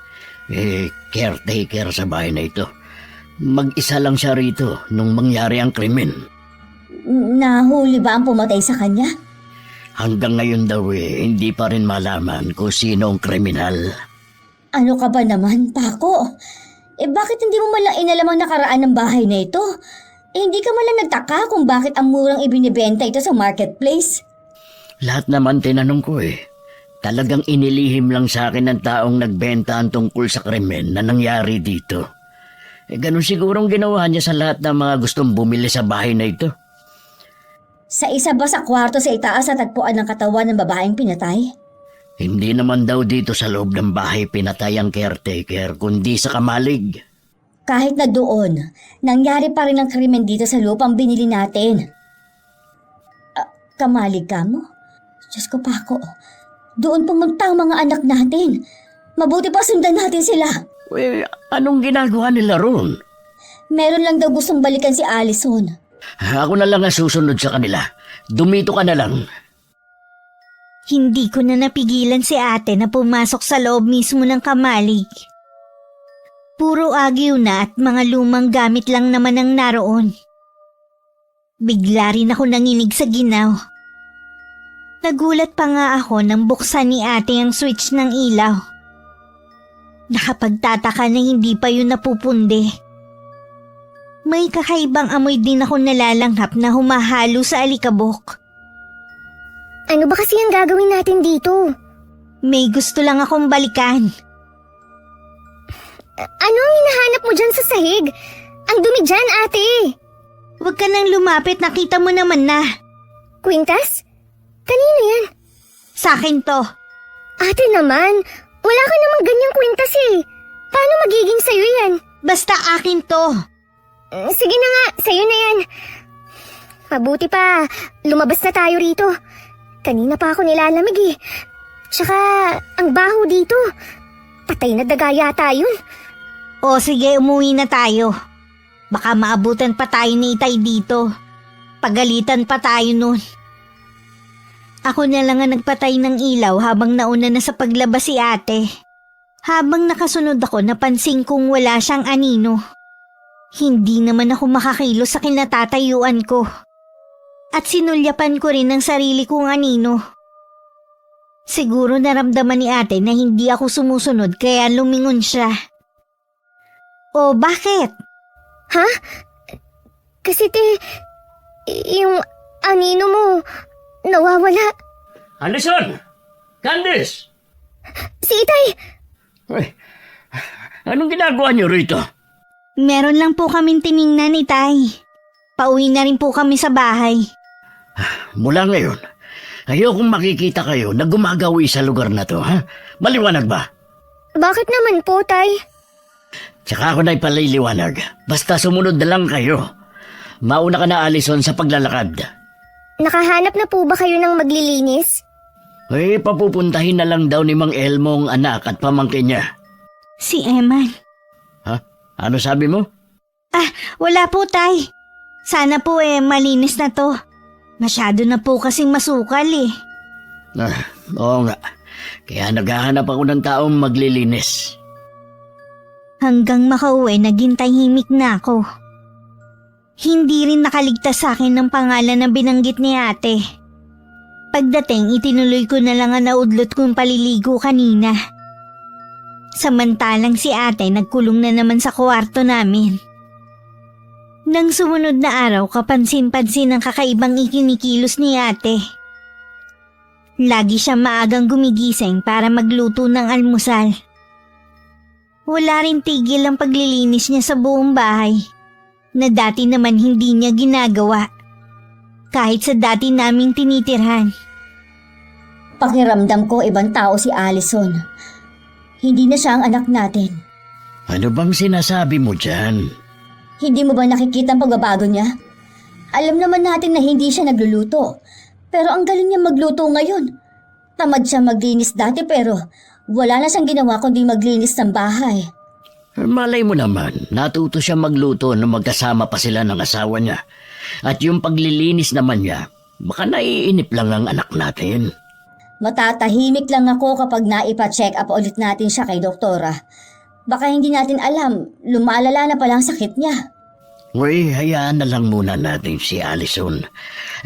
caretaker sa bahay na ito. Mag-isa lang siya rito nung mangyari ang krimen. Nahuli ba ang pumatay sa kanya? Hanggang ngayon daw hindi pa rin malaman kung sino ang kriminal. Ano ka ba naman, Paco? Bakit hindi mo malang inalam ang nakaraan ng bahay na ito? Hindi ka malang nagtaka kung bakit ang murang ibinibenta ito sa marketplace? Lahat naman tinanong ko Talagang inilihim lang sa akin ng taong nagbenta ang tungkol sa krimen na nangyari dito. Ganun sigurong ginawa niya sa lahat ng mga gustong bumili sa bahay na ito. Sa isa ba sa kwarto sa itaas natagpuan ng katawan ng babaeng pinatay? Hindi naman daw dito sa loob ng bahay pinatay ang caretaker, kundi sa kamalig. Kahit na doon, nangyari pa rin ang krimen dito sa lupang binili natin. Kamalig ka mo? Diyos ko, Paco. Doon pumunta ang mga anak natin. Mabuti pa sundan natin sila. Anong ginagawa nila ron? Meron lang daw gustong balikan si Allison. Ako na lang ang susunod sa kanila. Dumito ka na lang. Hindi ko na napigilan si ate na pumasok sa loob mismo ng kamalig. Puro agyo na at mga lumang gamit lang naman ang naroon. Bigla rin ako nanginig sa ginaw. Nagulat pa nga ako nang buksan ni ate ang switch ng ilaw. Nakapagtataka na hindi pa yun napupundi. May kakaibang amoy din ako nalalanghap na humahalo sa alikabok. Ano ba kasi ang gagawin natin dito? May gusto lang akong balikan. Ano ang hinahanap mo dyan sa sahig? Ang dumi dyan, ate! Huwag ka nang lumapit, nakita mo naman na. Kwintas? Kanino yan? Sa akin to. Ate naman, wala ka namang ganyang kwintas eh. Paano magiging sa'yo yan? Basta akin to. Sige na nga, sa'yo na yan. Mabuti pa, lumabas na tayo rito. Kanina pa ako nilalamig eh. Tsaka, ang baho dito. Patay na daga yata yun. O sige, umuwi na tayo. Baka maabutan pa tayo ni Itay dito. Pagalitan pa tayo nun. Ako na lang ang nagpatay ng ilaw habang nauna na sa paglabas si ate. Habang nakasunod ako, napansin kong wala siyang anino. Hindi naman ako makakilos sa kinatatayuan ko. At sinulyapan ko rin ang sarili kong anino. Siguro naramdaman ni ate na hindi ako sumusunod kaya lumingon siya. O bakit? Ha? Kasi yung anino mo, nawawala. Alison! Candice! Si Itay! Ay, anong ginagawa niyo rito? Meron lang po kaming tiningnan, Itay. Pauwi na rin po kami sa bahay. Mula ngayon, ayokong makikita kayo na gumagawi sa lugar na to, ha? Maliwanag ba? Bakit naman po, Tay? Tsaka ako na ipaliliwanag. Basta sumunod na lang kayo. Mauna ka na, Alison, sa paglalakad. Nakahanap na po ba kayo ng maglilinis? Eh, papupuntahin na lang daw ni Mang Elmo ang anak at pamangkin niya. Si Eman. Ha? Ano sabi mo? Wala po, Tay. Sana po malinis na to. Masyado na po kasing masukal eh. Oo nga. Kaya naghahanap ako ng taong maglilinis. Hanggang makauwi, naging tahimik na ako. Hindi rin nakaligtas sa akin ng pangalan na binanggit ni ate. Pagdating, itinuloy ko na lang ang naudlot kong paliligo kanina. Samantalang si ate nagkulong na naman sa kwarto namin. Nang sumunod na araw, kapansin-pansin ang kakaibang ikinikilos ni ate. Lagi siya maagang gumigising para magluto ng almusal. Wala rin tigil ang paglilinis niya sa buong bahay, na dati naman hindi niya ginagawa, kahit sa dati naming tinitirhan. Pakiramdam ko ibang tao si Alison. Hindi na siya ang anak natin. Ano bang sinasabi mo dyan? Hindi mo ba nakikita ang pagbabago niya? Alam naman natin na hindi siya nagluluto. Pero ang galing niya magluto ngayon. Tamad siya maglinis dati pero wala na siyang ginawa kundi maglinis ng bahay. Malay mo naman, natuto siya magluto nung magkasama pa sila ng asawa niya. At yung paglilinis naman niya, baka naiinip lang ang anak natin. Matatahimik lang ako kapag naipa-check up ulit natin siya kay doktora. Baka hindi natin alam, lumalala na palang sakit niya. Uy, hayaan na lang muna natin si Alison.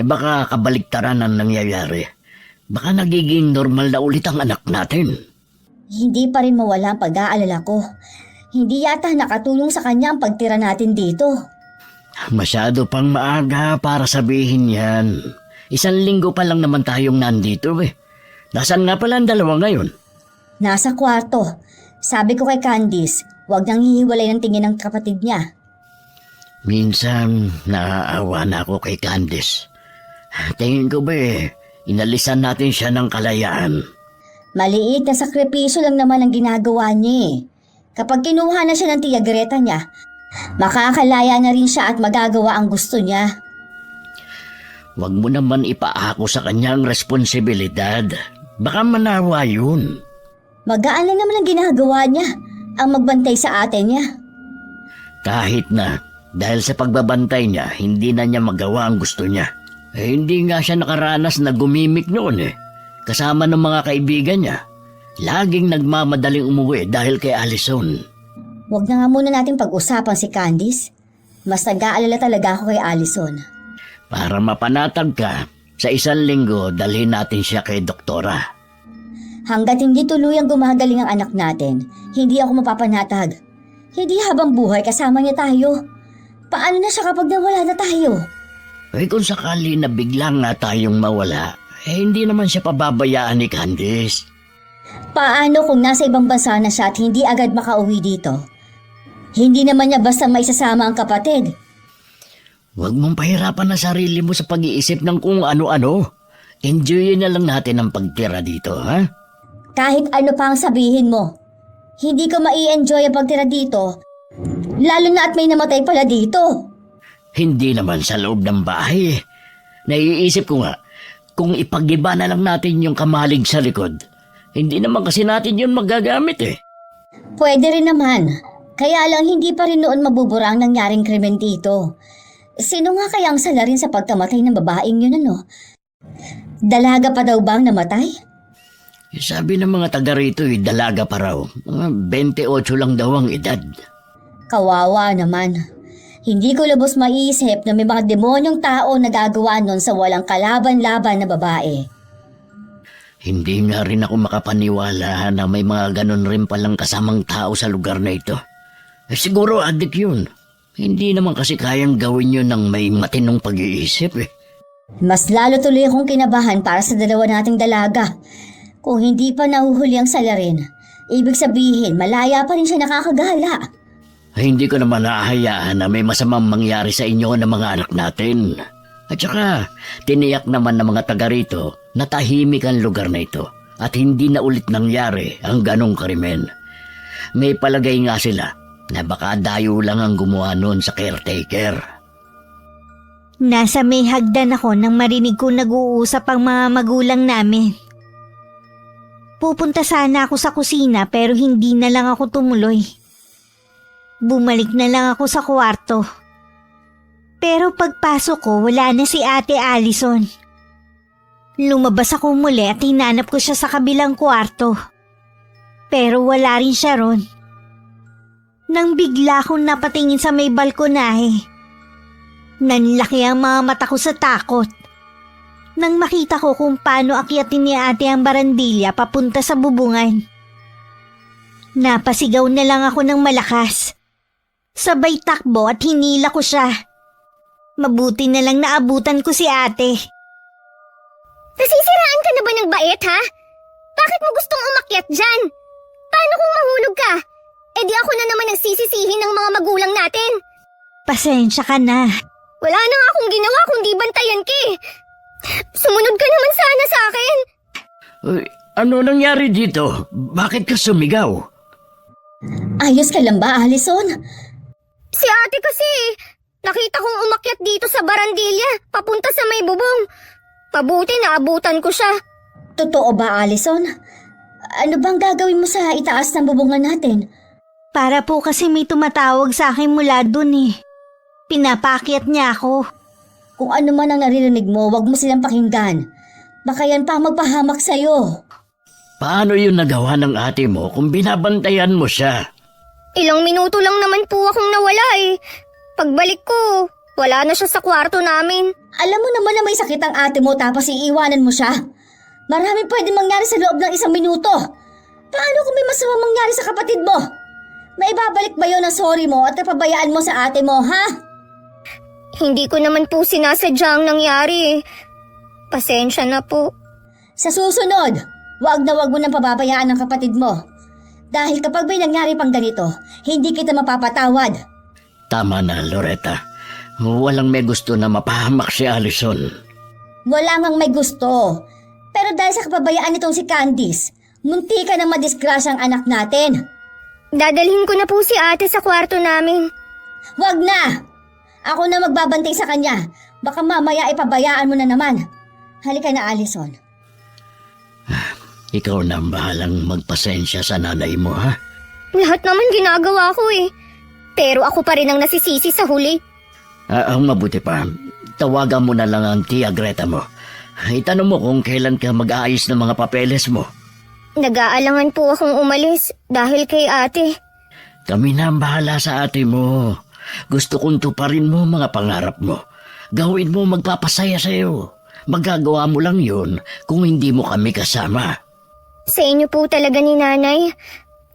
Baka kabaliktaran ang nangyayari. Baka nagiging normal na ulit ang anak natin. Hindi pa rin mawala ang pag-aalala ko. Hindi yata nakatulong sa kanya ang pagtira natin dito. Masyado pang maaga para sabihin yan. 1 linggo pa lang naman tayong nandito eh. Nasaan nga pala ang dalawa ngayon? Nasa kwarto. Sabi ko kay Candice, huwag nang hihiwalay ng tingin ng kapatid niya. Minsan, naaawa na ako kay Candice. Tingin ko ba inalisan natin siya ng kalayaan. Maliit na sakripisyo lang naman ang ginagawa niya eh. Kapag kinuha na siya ng tiyagreta niya, makakalaya na rin siya at magagawa ang gusto niya. Huwag mo naman ipaako sa kanyang responsibilidad. Baka manawa yun. Magaan lang naman ang ginagawa niya, ang magbantay sa ate niya. Kahit na, dahil sa pagbabantay niya, hindi na niya magawa ang gusto niya. Hindi nga siya nakaranas na gumimik noon kasama ng mga kaibigan niya. Laging nagmamadaling umuwi dahil kay Alison. Huwag na nga muna natin pag-usapan si Candice. Mas nag-aalala talaga ako kay Allison. Para mapanatag ka, sa 1 linggo dalhin natin siya kay doktora. Hanggat hindi tuluyang gumagaling ang anak natin, hindi ako mapapanatag. Hindi habang buhay kasama niya tayo. Paano na siya kapag nawala na tayo? Kung sakali na biglang nga tayong mawala, hindi naman siya pababayaan ni Candice. Paano kung nasa ibang bansa na siya at hindi agad makauwi dito? Hindi naman niya basta maisasama ang kapatid. Huwag mong pahirapan ang sarili mo sa pag-iisip ng kung ano-ano. Enjoyin na lang natin ang pagtira dito, ha? Kahit ano pa ang sabihin mo, hindi ko mai-enjoy ang pagtira dito, lalo na at may namatay pala dito. Hindi naman sa loob ng bahay. Naiisip ko nga, kung ipag-iba na lang natin yung kamalig sa likod, hindi naman kasi natin yun magagamit eh. Pwede rin naman, kaya lang hindi pa rin noon mabubura ang nangyaring krimen dito. Sino nga kaya ang salarin sa pagkamatay ng babaeng yun ano? Dalaga pa daw bang namatay? Sabi ng mga taga rito dalaga pa raw. Mga 28 lang daw ang edad. Kawawa naman. Hindi ko lubos maiisip na may mga demonyong tao na gagawa nun sa walang kalaban-laban na babae. Hindi nga rin ako makapaniwala na may mga ganun rin palang kasamang tao sa lugar na ito. Siguro adik yun. Hindi naman kasi kayang gawin yun ng may matinong pag-iisip eh. Mas lalo tuloy akong kinabahan para sa dalawa nating dalaga. Kung hindi pa nahuhuli ang salarin, ibig sabihin malaya pa rin siya nakakagala. Hindi ko naman naahayaan na may masamang mangyari sa inyo ng mga anak natin. At saka, tiniyak naman ng mga taga rito na tahimik ang lugar na ito at hindi na ulit nangyari ang ganong krimen. May palagay nga sila na baka dayo lang ang gumawa noon sa caretaker. Nasa may hagdan ako nang marinig ko nag-uusap ang mga magulang namin. Pupunta sana ako sa kusina pero hindi na lang ako tumuloy. Bumalik na lang ako sa kwarto. Pero pagpasok ko, wala na si Ate Allison. Lumabas ako muli at hinanap ko siya sa kabilang kwarto. Pero wala rin siya ron. Nang bigla akong napatingin sa may balkonahe. Nanlaki ang mga mata ko sa takot. Nang makita ko kung paano akyatin ni Ate ang barandilya papunta sa bubungan. Napasigaw na lang ako ng malakas. Sabay takbo at hinila ko siya. Mabuti na lang naabutan ko si Ate. Nasisiraan ka na ba ng bait, ha? Bakit mo gustong umakyat dyan? Paano kung mahulog ka? E di ako na naman ang sisisihin ng mga magulang natin. Pasensya ka na. Wala na nga akong ginawa kundi bantayan ka eh. Sumunod ka naman sana sa akin. Uy, ano nangyari dito? Bakit ka sumigaw? Ayos ka lang ba, Allison? Si ate kasi, nakita kong umakyat dito sa barandilya, papunta sa may bubong. Mabuti naabutan ko siya. Totoo ba, Allison? Ano bang gagawin mo sa itaas ng bubungan natin? Para po kasi may tumatawag sa akin mula dun eh. Pinapakyat niya ako. Kung ano man ang naririnig mo, wag mo silang pakinggan. Baka yan pa magpahamak sa'yo. Paano yun nagawa ng ate mo kung binabantayan mo siya? Ilang minuto lang naman po akong nawala eh. Pagbalik ko, wala na siya sa kwarto namin. Alam mo naman na may sakit ang ate mo tapos iiwanan mo siya. Maraming pwede mangyari sa loob ng 1 minuto. Paano kung may masamang mangyari sa kapatid mo? May babalik ba yun ang sorry mo at napabayaan mo sa ate mo, ha? Hindi ko naman po sinasadya ang nangyari eh. Pasensya na po. Sa susunod, wag na wag mo nang pababayaan ang kapatid mo. Dahil kapag may nangyari pang ganito, hindi kita mapapatawad. Tama na, Loretta. Walang may gusto na mapahamak si Allison. Wala ngang may gusto. Pero dahil sa kapabayaan nitong si Candice, munti ka na madisgrasya ang anak natin. Dadalhin ko na po si ate sa kwarto namin. Wag na! Ako na magbabantay sa kanya. Baka mamaya ipabayaan mo na naman. Halika na, Allison. Ikaw na ang bahalang magpasensya sa nanay mo, ha? Lahat naman ginagawa ko eh. Pero ako pa rin ang nasisisi sa huli. Ang mabuti pa, tawagan mo na lang ang tia Greta mo. Itanong mo kung kailan ka mag-aayos ng mga papeles mo. Nag-aalangan po akong umalis dahil kay ate. Kami na ang bahala sa ate mo. Gusto kong tuparin mo mga pangarap mo. Gawin mo magpapasaya sa'yo. Magagawa mo lang yun kung hindi mo kami kasama. Sa inyo po talaga ni nanay.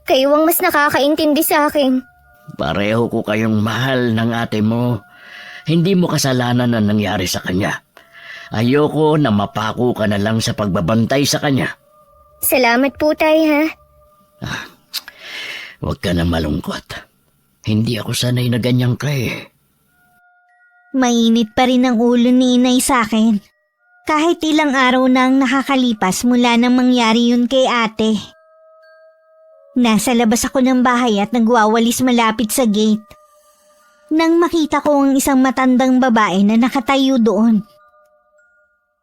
Kayo ang mas nakakaintindi sa akin. Pareho ko kayong mahal ng ate mo. Hindi mo kasalanan ang nangyari sa kanya. Ayoko na mapako ka na lang sa pagbabantay sa kanya. Salamat po, tay, ha? Huwag ka na malungkot. Hindi ako sanay na ganyan ka eh. Mainit pa rin ang ulo ni inay sa akin. Kahit ilang araw na ang nakakalipas mula nang mangyari yun kay ate. Nasa labas ako ng bahay at nagwawalis malapit sa gate. Nang makita ko ang isang matandang babae na nakatayo doon.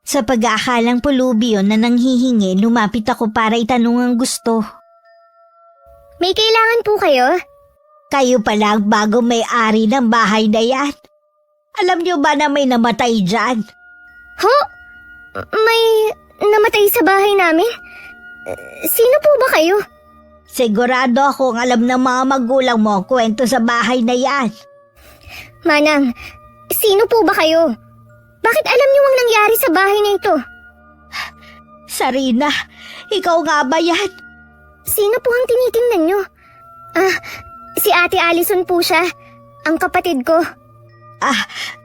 Sa pag-aakalang pulubi yun na nanghihingi, lumapit ako para itanong ang gusto. May kailangan po kayo? Kayo pala ang bago may-ari ng bahay na yan. Alam niyo ba na may namatay dyan? Ho? May namatay sa bahay namin? Sino po ba kayo? Sigurado akong alam ng mga magulang mo ang kwento sa bahay na yan. Manang, sino po ba kayo? Bakit alam niyo ang nangyari sa bahay na ito? Sarina, ikaw nga ba yan? Sino po ang tinitingnan niyo? Si Ate Allison po siya. Ang kapatid ko.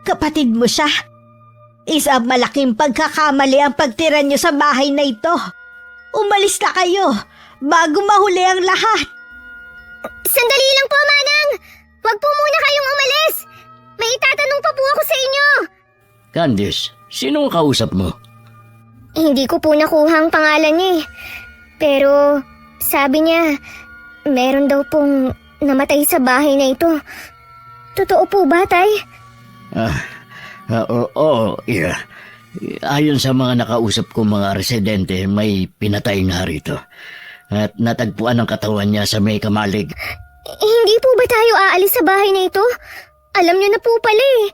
Kapatid mo siya? Isang malaking pagkakamali ang pagtira niyo sa bahay na ito. Umalis na kayo bago mahuli ang lahat. Sandali lang po, Manang! Huwag po muna kayong umalis! May itatanong pa po ako sa inyo! Candice, sino ang kausap mo? Hindi ko po nakuha ang pangalan niya eh. Pero sabi niya, meron daw pong namatay sa bahay na ito. Totoo po ba, tay? Oo, yeah. Ayon sa mga nakausap ko mga residente, may pinatay nga rito. At natagpuan ang katawan niya sa may kamalig. Hindi po ba tayo aalis sa bahay na ito? Alam niyo na po pala eh.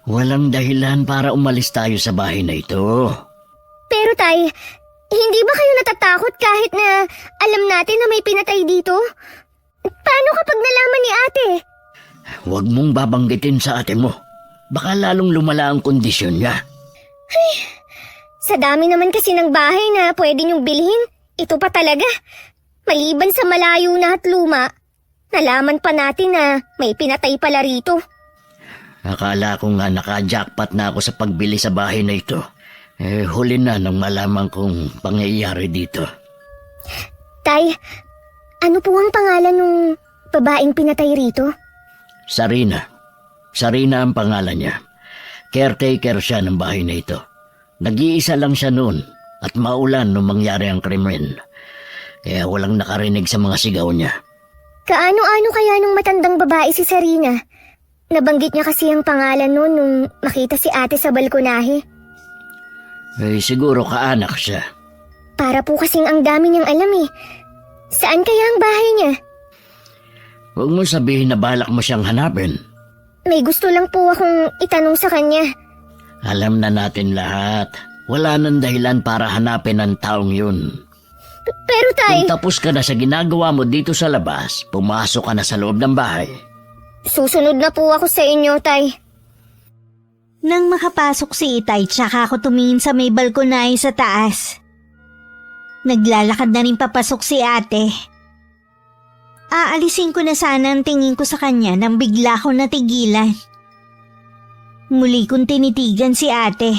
Walang dahilan para umalis tayo sa bahay na ito. Pero tay, hindi ba kayo natatakot kahit na alam natin na may pinatay dito? Paano kapag nalaman ni ate? Huwag mong babanggitin sa ate mo. Baka lalong lumala ang kondisyon niya. Sa dami naman kasi ng bahay na pwede niyong bilhin, ito pa talaga. Maliban sa malayo na at luma, nalaman pa natin na may pinatay pala rito. Akala ko nga naka-jackpot na ako sa pagbili sa bahay na ito. Huli na nang malaman kong pangyayari dito. Tay, ano po ang pangalan ng babaeng pinatay rito? Sarina. Sarina ang pangalan niya. Caretaker siya ng bahay na ito. Nag-iisa lang siya noon at maulan nung mangyari ang krimen. Kaya walang nakarinig sa mga sigaw niya. Kaano-ano kaya nung matandang babae si Sarina? Nabanggit niya kasi ang pangalan noon nung makita si ate sa balkonahe. Siguro kaanak siya. Para po kasing ang dami niyang alam eh. Saan kaya ang bahay niya? Huwag mo sabihin na balak mo siyang hanapin. May gusto lang po akong itanong sa kanya. Alam na natin lahat. Wala nang dahilan para hanapin ang taong yun. Pero tay, Kung tapos ka na sa ginagawa mo dito sa labas, pumasok ka na sa loob ng bahay. susunod na po ako sa inyo, tay. Nang makapasok si Itay, tsaka ako tumingin sa may balkonahe sa taas. Naglalakad na rin papasok si ate. Aalisin ko na sana ang tingin ko sa kanya nang bigla ko natigilan. Muli kong tinitigan si ate.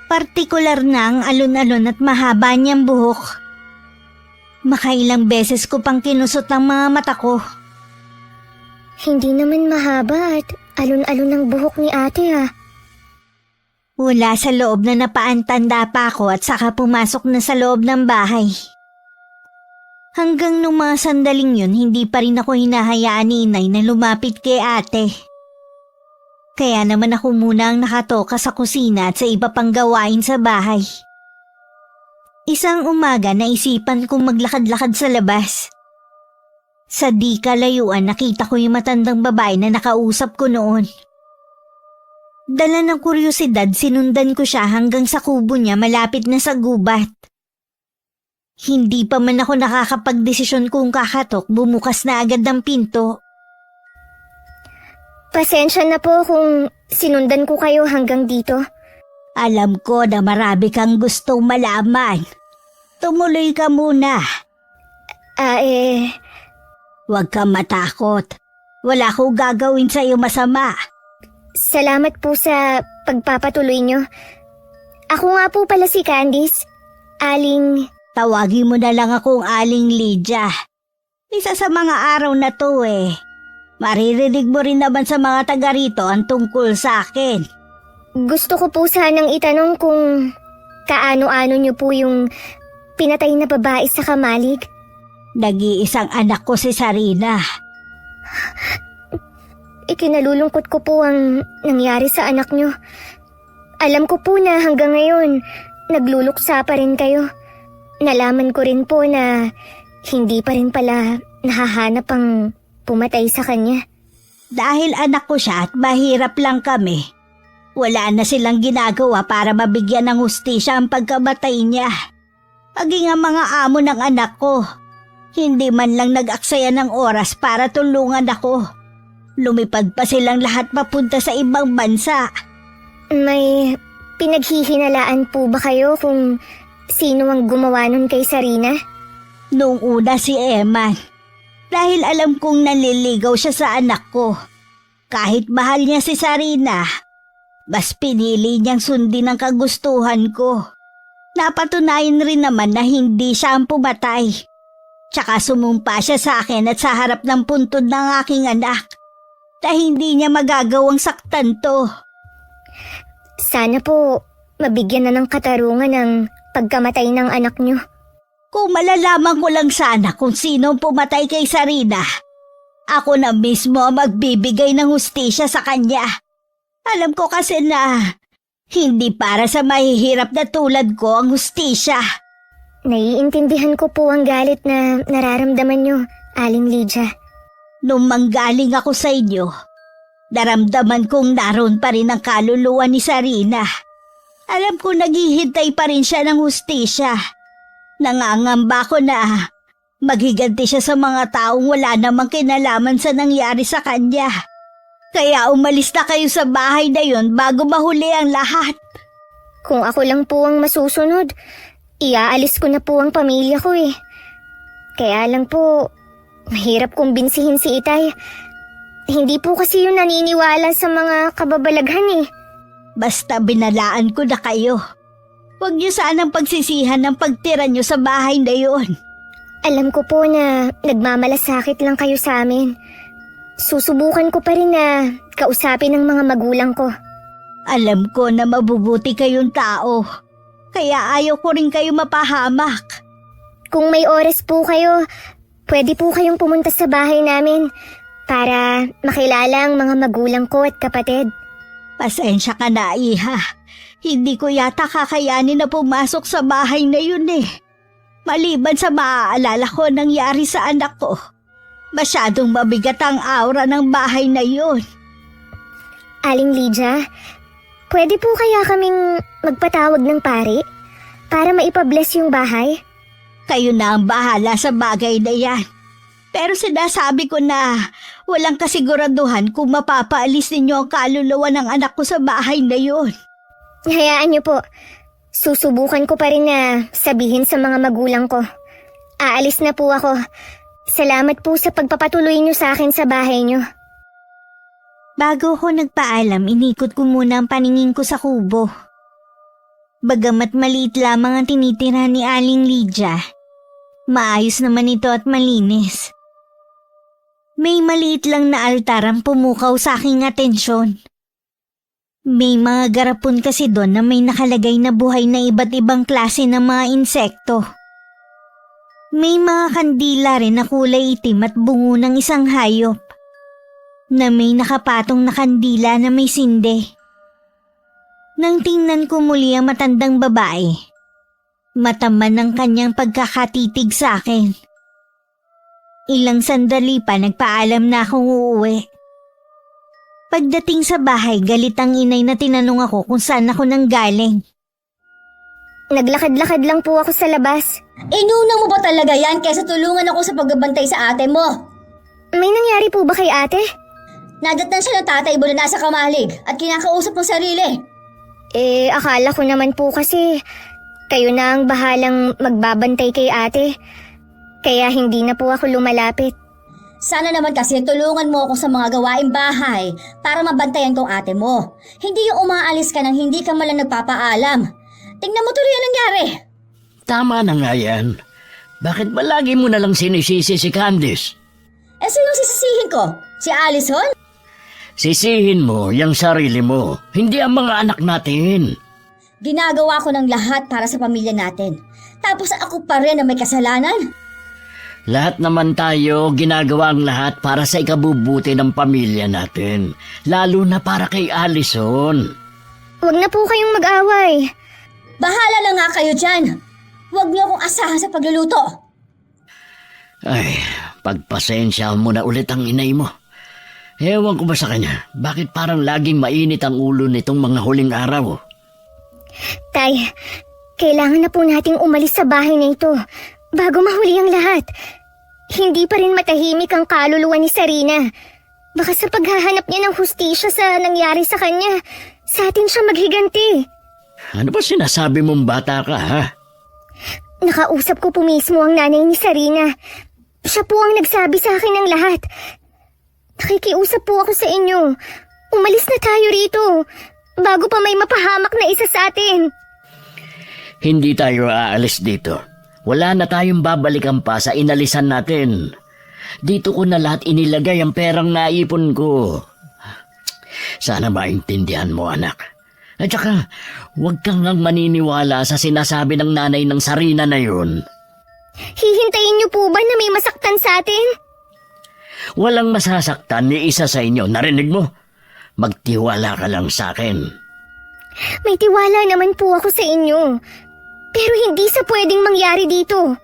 Partikular na ang alon-alon at mahaba niyang buhok. Makailang beses ko pang kinusot ang mga mata ko. Hindi naman mahaba at alon-alon ang buhok ni ate ah. Wala sa loob na napaantanda pa ako at saka pumasok na sa loob ng bahay. Hanggang nung mga sandaling yun, hindi pa rin ako hinahayaan ni inay na lumapit kay ate. Kaya naman ako muna ang nakatoka sa kusina at sa iba pang gawain sa bahay. Isang umaga naisipan kong maglakad-lakad sa labas. Sa di kalayuan nakita ko yung matandang babae na nakausap ko noon. Dala ng kuryosidad sinundan ko siya hanggang sa kubo niya malapit na sa gubat. Hindi pa man ako nakakapagdesisyon kung kakatok, bumukas na agad ng pinto. Pasensya na po kung sinundan ko kayo hanggang dito. Alam ko na marami kang gustong malaman. Tumuloy ka muna. Huwag kang matakot. Wala akong gagawin sa iyo masama. Salamat po sa pagpapatuloy nyo. Ako nga po pala si Candice. Aling... Tawagin mo na lang akong Aling Lydia. Isa sa mga araw na to Maririnig mo rin naman sa mga taga rito ang tungkol sa akin. Gusto ko po sanang itanong kung kaano-ano nyo po yung pinatay na babae sa Kamalig. Nag-iisang anak ko si Sarina. Ikinalulungkot ko po ang nangyari sa anak nyo. Alam ko po na hanggang ngayon, nagluluksa pa rin kayo. Nalaman ko rin po na hindi pa rin pala nahahanap ang pumatay sa kanya. Dahil anak ko siya at mahirap lang kami, wala na silang ginagawa para mabigyan ng hustisya ang pagkamatay niya. Maging ang mga amo ng anak ko, hindi man lang nag-aksaya ng oras para tulungan ako. Lumipad pa silang lahat papunta sa ibang bansa. May pinaghihinalaan po ba kayo kung sino ang gumawa nun kay Sarina? Noong una si Eman. Dahil alam kong nanliligaw siya sa anak ko. Kahit mahal niya si Sarina, mas pinili niyang sundin ang kagustuhan ko. Napatunayan rin naman na hindi siya ang pumatay. Tsaka sumumpa siya sa akin at sa harap ng puntod ng aking anak na hindi niya magagawang saktan to. Sana po mabigyan na ng katarungan ang pagkamatay ng anak niyo. Kung malalaman ko lang sana kung sino ang pumatay kay Sarina, ako na mismo ang magbibigay ng hustisya sa kanya. Alam ko kasi na hindi para sa mahihirap na tulad ko ang hustisya. Naiintindihan ko po ang galit na nararamdaman niyo, Aling Lydia. Nung manggaling ako sa inyo, naramdaman kong naroon pa rin ang kaluluwa ni Sarina. Alam ko naghihintay pa rin siya ng hustisya. Nangangamba ko na maghiganti siya sa mga taong wala namang kinalaman sa nangyari sa kanya. Kaya umalis na kayo sa bahay na yun bago mahuli ang lahat. Kung ako lang po ang masusunod, iaalis ko na po ang pamilya ko Kaya lang po, mahirap kumbinsihin si Itay. Hindi po kasi yun naniniwala sa mga kababalaghan Basta binalaan ko na kayo. Huwag niyo sanang pagsisihan ng pagtira niyo sa bahay na yun. Alam ko po na nagmamalasakit lang kayo sa amin. Susubukan ko pa rin na kausapin ng mga magulang ko. Alam ko na mabubuti kayong tao. Kaya ayaw ko rin kayo mapahamak. Kung may oras po kayo, pwede po kayong pumunta sa bahay namin para makilala ang mga magulang ko at kapatid. Pasensya ka na, Iha. Hindi ko yata kakayanin na pumasok sa bahay na yun Maliban sa maaalala ko nangyari sa anak ko, masyadong mabigat ang aura ng bahay na yun. Aling Lydia, pwede po kaya kaming magpatawag ng pari para maipabless yung bahay? Kayo na ang bahala sa bagay na yan. Pero sinasabi ko na walang kasiguraduhan kung mapapaalis ninyo ang kaluluwa ng anak ko sa bahay na yun. Hayaan niyo po. Susubukan ko pa rin na sabihin sa mga magulang ko. Aalis na po ako. Salamat po sa pagpapatuloy niyo sa akin sa bahay niyo. Bago ko nagpaalam, inikot ko muna ang paningin ko sa kubo. Bagamat maliit lamang ang tinitira ni Aling Lydia, maayos naman ito at malinis. May maliit lang na altar ang pumukaw sa aking atensyon. May mga garapon kasi doon na may nakalagay na buhay na iba't ibang klase ng mga insekto. May mga kandila rin na kulay itim at bungo ng isang hayop na may nakapatong na kandila na may sinde. Nang tingnan ko muli ang matandang babae, mataman ang kanyang pagkakatitig sa akin. Ilang sandali pa nagpaalam na akong uuwi. Pagdating sa bahay, galit ang inay na tinanong ako kung saan ako nanggaling. Naglakad-lakad lang po ako sa labas. Inuna mo ba talaga yan kaysa tulungan ako sa pagbabantay sa ate mo? May nangyari po ba kay ate? Nadatnan siya ng tatay mo na nasa kamalig at kinakausap ng sarili. Akala ko naman po kasi kayo na ang bahalang magbabantay kay ate. Kaya hindi na po ako lumalapit. Sana naman kasi tulungan mo ako sa mga gawaing bahay para mabantayan kong ate mo. Hindi yung umaalis ka nang hindi ka malang nagpapaalam. Tingnan mo tuloy ang nangyari. Tama na nga yan. Bakit ba lagi mo nalang sinisisi si Candice? Sinong sisisihin ko? Si Allison? Sisihin mo yung sarili mo, hindi ang mga anak natin. Ginagawa ko ng lahat para sa pamilya natin. Tapos ako pa rin ang may kasalanan? Lahat naman tayo ginagawa ang lahat para sa ikabubuti ng pamilya natin. Lalo na para kay Allison. Huwag na po kayong mag-away. Bahala na nga kayo dyan. Huwag niyo akong asahan sa pagluluto. Ay, pagpasensya mo na ulit ang inay mo. Ewan ko ba sa kanya, bakit parang laging mainit ang ulo nitong mga huling araw? Tay, kailangan na po nating umalis sa bahay na ito bago mahuli ang lahat. Hindi pa rin matahimik ang kaluluwa ni Sarina. Baka sa paghahanap niya ng hustisya sa nangyari sa kanya, sa atin siya maghiganti. Ano ba sinasabi mong bata ka, ha? Nakausap ko po mismo ang nanay ni Sarina. Siya po ang nagsabi sa akin ng lahat. Nakikiusap po ako sa inyo. Umalis na tayo rito, bago pa may mapahamak na isa sa atin. Hindi tayo aalis dito. Wala na tayong babalikan pa sa inalisan natin. Dito ko na lahat inilagay ang perang naipon ko. Sana maintindihan mo, anak. At saka, huwag kang ngang maniniwala sa sinasabi ng nanay ng Sarina na yun. Hihintayin niyo po ba na may masaktan sa atin? Walang masasaktan ni isa sa inyo, narinig mo? Magtiwala ka lang sa akin. May tiwala naman po ako sa inyo. Pero hindi sa pwedeng mangyari dito.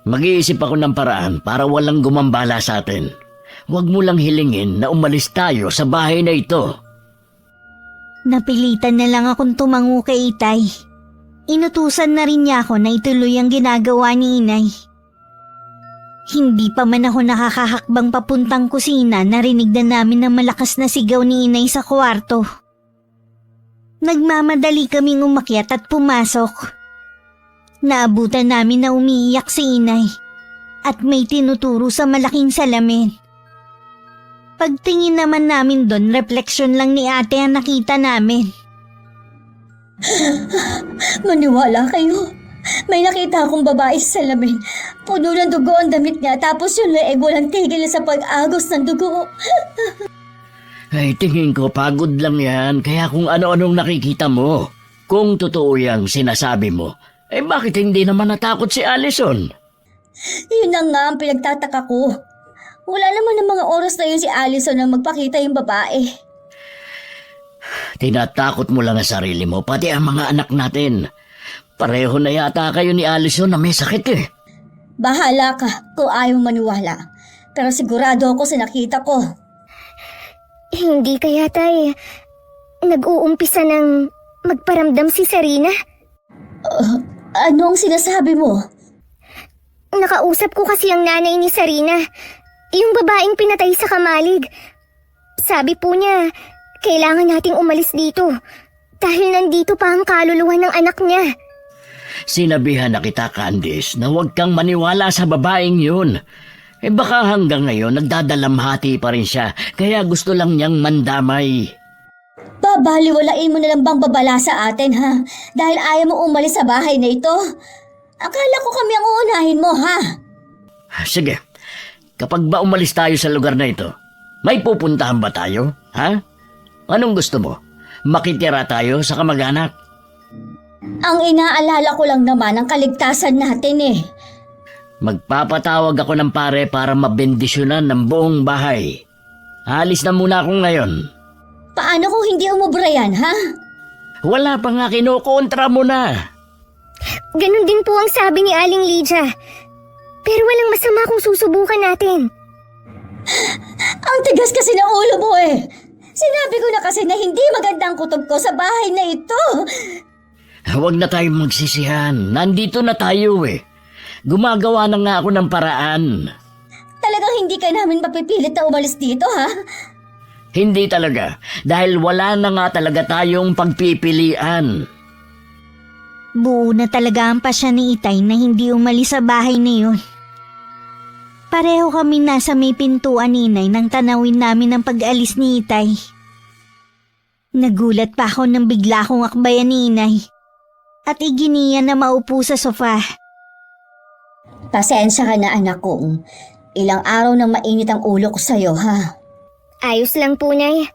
Mag-iisip ako ng paraan para walang gumambala sa atin. Huwag mo lang hilingin na umalis tayo sa bahay na ito. Napilitan na lang akong tumango kay Itay. Inutusan na rin niya ako na ituloy ang ginagawa ni Inay. Hindi pa man ako nakakahakbang papuntang kusina, narinig na namin ang malakas na sigaw ni Inay sa kwarto. Nagmamadali kaming umakyat at pumasok. Naabutan namin na umiiyak si Inay at may tinuturo sa malaking salamin. Pagtingin naman namin doon, refleksyon lang ni ate ang nakita namin. Maniwala kayo. May nakita akong babae sa salamin. Puno ng dugo ang damit niya, tapos yung leeg walang tigil sa pag-agos ng dugo. Ay, tingin ko pagod lang yan, kaya kung ano-anong nakikita mo. Kung totoo yung sinasabi mo, bakit hindi naman natakot si Allison? Yun na nga ang pinagtataka ko. Wala naman ng mga oras na yun si Allison na magpakita yung babae. Tinatakot mo lang ang sarili mo, pati ang mga anak natin. Pareho na yata kayo ni Allison na may sakit eh. Bahala ka kung ayaw maniwala. Pero sigurado ako sa nakita ko. Hindi kaya tay, nag-uumpisa ng magparamdam si Sarina? Ano ang sinasabi mo? Nakausap ko kasi ang nanay ni Sarina, yung babaeng pinatay sa kamalig. Sabi po niya, kailangan nating umalis dito dahil nandito pa ang kaluluwa ng anak niya. Sinabihan na kita, Candice, na huwag kang maniwala sa babaeng yun. Baka hanggang ngayon nagdadalamhati pa rin siya, kaya gusto lang niyang mandamay. Babaliwalain mo na lang bang babala sa atin, ha? Dahil ayaw mo umalis sa bahay na ito? Akala ko kami ang uunahin mo, ha? Sige, kapag ba umalis tayo sa lugar na ito, may pupuntahan ba tayo, ha? Anong gusto mo? Makitira tayo sa kamag-anak? Ang inaalala ko lang naman ang kaligtasan natin eh. Magpapatawag ako ng pare para mabendisyonan ng buong bahay. Alis na muna ako ngayon. Paano kung hindi umubra yan, ha? Wala pa nga, kinukontra mo na. Ganon din po ang sabi ni Aling Lydia. Pero walang masama kung susubukan natin. Ang tigas kasi ng ulo mo eh. Sinabi ko na kasi na hindi magandang kutob ko sa bahay na ito. Huwag na tayong magsisihan. Nandito na tayo eh. Gumagawa na nga ako ng paraan. Talagang hindi ka namin mapipilit na umalis dito, ha? Hindi talaga. Dahil wala na nga talaga tayong pagpipilian. Buo na talaga ang pasya ni Itay na hindi umalis sa bahay na yun. Pareho kami nasa may pintuan ni Inay nang tanawin namin ang pag-alis ni Itay. Nagulat pa ako nang bigla kong akbayan ni Inay at iginiya na maupo sa sofa. Pasensya ka na, anak kong. Ilang araw nang mainit ang ulo ko sa'yo, ha? Ayos lang po, Nay.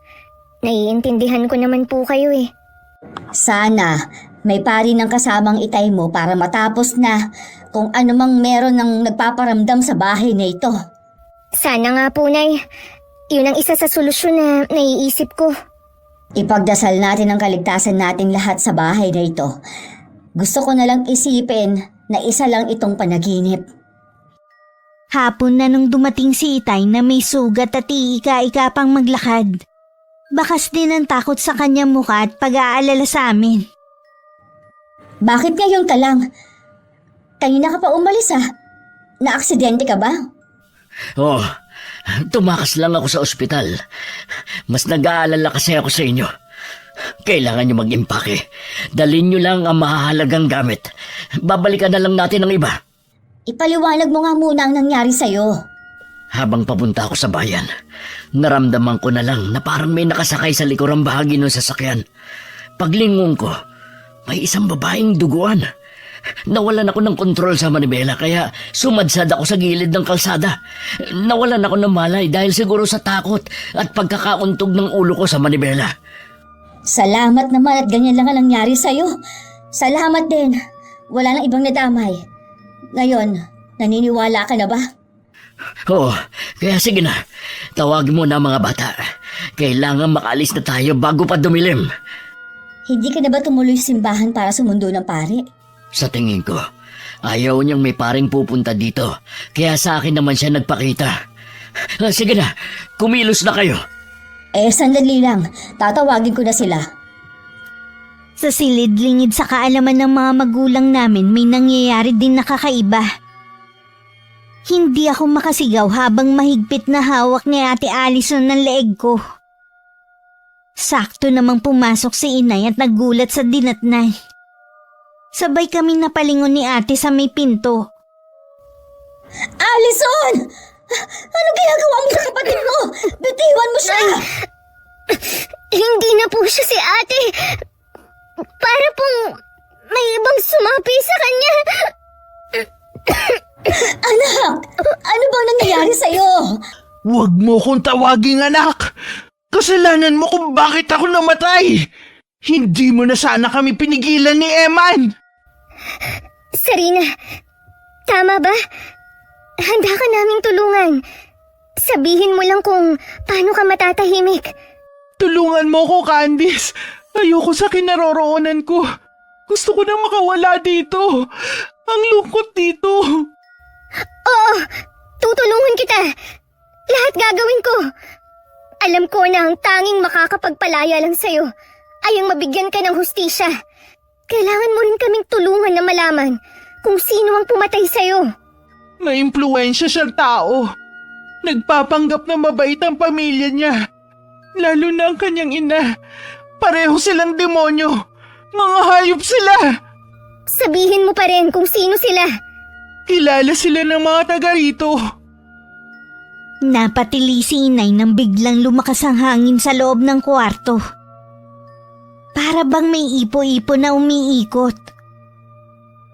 Naiintindihan ko naman po kayo eh. Sana may pari ng kasamang Itay mo para matapos na kung ano mang meron ng nagpaparamdam sa bahay na ito. Sana nga po, Nay. Yun ang isa sa solusyon na naiisip ko. Ipagdasal natin ang kaligtasan nating lahat sa bahay na ito. Gusto ko na lang isipin na isa lang itong panaginip. Hapon na nung dumating si Itay na may sugat at iika-ika pang maglakad. Bakas din ang takot sa kanyang mukha at pag-aalala sa amin. Bakit ngayon ka lang? Kanina ka pa umalis, ha? Naaksidente ka ba? Oh, tumakas lang ako sa ospital. Mas nag-aalala kasi ako sa inyo. Kailangan nyo mag-impake. Dalhin nyo lang ang mahahalagang gamit. Babalikan na lang natin ang iba. Ipaliwanag mo nga muna ang nangyari sa'yo. Habang papunta ako sa bayan, naramdaman ko na lang na parang may nakasakay sa likurang bahagi ng sasakyan. Paglingon ko, may isang babaeng duguan. Nawalan ako ng kontrol sa manibela kaya sumadsad ako sa gilid ng kalsada. Nawalan ako ng malay dahil siguro sa takot at pagkakauntog ng ulo ko sa manibela. Salamat naman at ganyan lang ang nangyari sa'yo. Salamat din. Wala nang ibang nadamay. Ngayon, naniniwala ka na ba? Oo, kaya sige na. Tawagin mo na ang mga bata. Kailangan makaalis na tayo bago pa dumilim. Hindi ka na ba tumuloy sa simbahan para sumundo ng pare? Sa tingin ko, ayaw niyang may paring pupunta dito. Kaya sa akin naman siya nagpakita. Sige na, kumilos na kayo. Sandali lang. Tatawagin ko na sila. Sa silid-lingid sa kaalaman ng mga magulang namin may nangyayari din nakakaiba. Hindi ako makasigaw habang mahigpit na hawak ni Ate Allison ng leeg ko. Sakto namang pumasok si Inay at nagulat sa dinatnan. Sabay kaming napalingon ni ate sa may pinto. Allison! Ano ginagawa mo sa kapatid mo? Bitiwan mo siya! Hindi na po siya si ate. Para pong may ibang sumapi sa kanya. Anak! Ano bang nangyayari sa'yo? Huwag mo kong tawaging anak! Kasalanan mo kung bakit ako namatay! Hindi mo na sana kami pinigilan ni Eman! Sarina, tama ba? Handa ka naming tulungan. Sabihin mo lang kung paano ka matatahimik. Tulungan mo ko, Candice! Ayoko sa kinaroroonan ko. Gusto ko nang makawala dito. Ang lungkot dito. Oo, tutulungan kita. Lahat gagawin ko. Alam ko na ang tanging makakapagpalaya lang sa'yo ay ang mabigyan ka ng hustisya. Kailangan mo rin kaming tulungan na malaman kung sino ang pumatay sa'yo. May impluensya siyang tao. Nagpapanggap na mabait ang pamilya niya. Lalo na ang kanyang ina. Pareho silang demonyo. Mga hayop sila. Sabihin mo pa rin kung sino sila. Kilala sila ng mga taga rito. Napatili si Inay nang biglang lumakas ang hangin sa loob ng kwarto. Para bang may ipo-ipo na umiikot.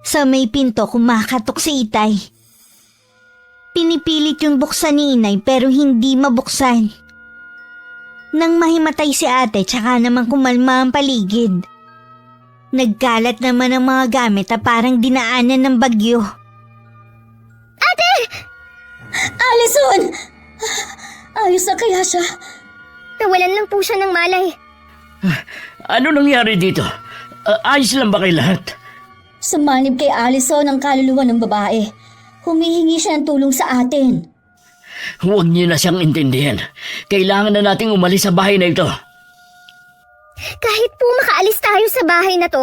Sa may pinto kumakatok si Itay. Pinipilit yung buksan ni Inay pero hindi mabuksan. Nang mahimatay si ate tsaka naman kumalma ang paligid. Nagkalat naman ang mga gamit na parang dinaanan ng bagyo. Allison! Ayos na kaya siya? Nawalan lang po siya ng malay. Ano nangyari dito? Ayos lang ba kay lahat? Sumanib kay Allison ang kaluluwa ng babae. Humihingi siya ng tulong sa atin. Huwag niyo na siyang intindihan. Kailangan na nating umalis sa bahay na ito. Kahit po makaalis tayo sa bahay na to,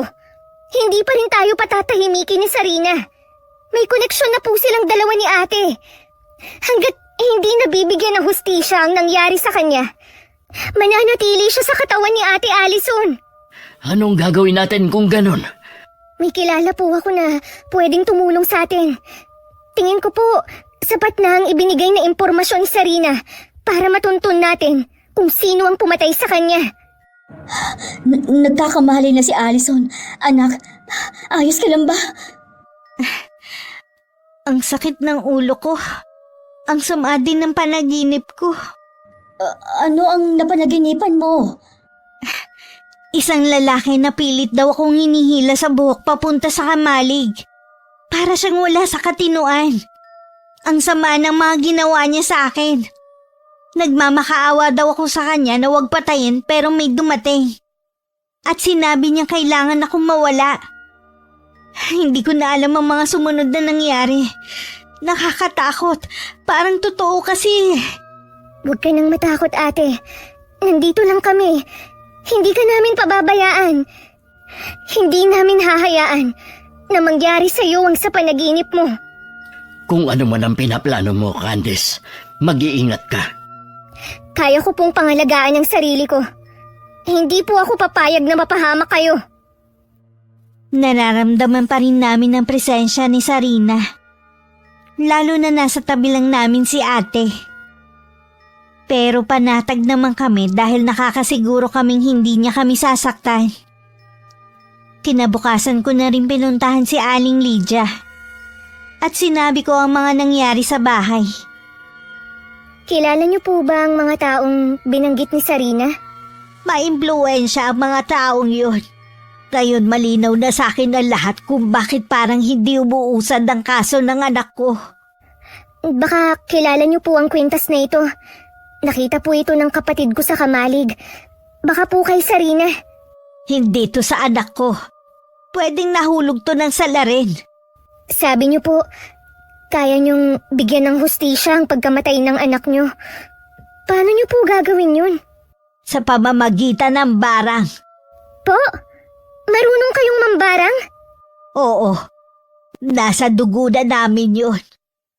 Hindi pa rin tayo patatahimikin ni Sarina. May koneksyon na po silang dalawa ni ate. Hanggat hindi nabibigyan ng hustisya ang nangyari sa kanya, mananatili siya sa katawan ni Ate Allison. Anong gagawin natin kung ganun? May kilala po ako na pwedeng tumulong sa atin. Tingin ko po, sapat na ang ibinigay na impormasyon ni Sarina para matuntun natin kung sino ang pumatay sa kanya. Nagkakamali na si Allison. Anak, ayos ka lang ba? Ang sakit ng ulo ko. Ang sama din ng panaginip ko. Ano ang napanaginipan mo? Isang lalaki na pilit daw akong hinihila sa buhok papunta sa kamalig. Para siyang wala sa katinuan. Ang sama ng mga ginawa niya sa akin. Nagmamakaawa daw ako sa kanya na huwag patayin pero may dumating. At sinabi niya kailangan akong mawala. Hindi ko na alam ang mga sumunod na nangyari. Nakakatakot. Parang totoo kasi. Huwag ka nang matakot, ate. Nandito lang kami. Hindi ka namin pababayaan. Hindi namin hahayaan na mangyari sa iyo ang sa panaginip mo. Kung ano man ang pinaplano mo, Candice, mag-iingat ka. Kaya ko pong pangalagaan ang sarili ko. Hindi po ako papayag na mapahamak kayo. Nararamdaman pa rin namin ang presensya ni Sarina. Lalo na nasa tabi lang namin si ate. Pero panatag naman kami dahil nakakasiguro kaming hindi niya kami sasaktan. Kinabukasan ko na rin pinuntahan si Aling Lydia. At sinabi ko ang mga nangyari sa bahay. Kilala niyo po ba ang mga taong binanggit ni Sarina? Maimpluwensya ang mga taong yun. Ngayon malinaw na sa akin ang lahat kung bakit parang hindi umuusad ang kaso ng anak ko. Baka kilala niyo po ang kwintas na ito. Nakita po ito ng kapatid ko sa Kamalig. Baka po kay Sarina. Hindi to sa anak ko. Pwedeng nahulog to ng salarin. Sabi niyo po, kaya niyong bigyan ng hustisya ang pagkamatay ng anak niyo. Paano niyo po gagawin yun? Sa pamamagitan ng barang. Po? Marunong kayong mambarang? Oo. Nasa dugo na namin yun.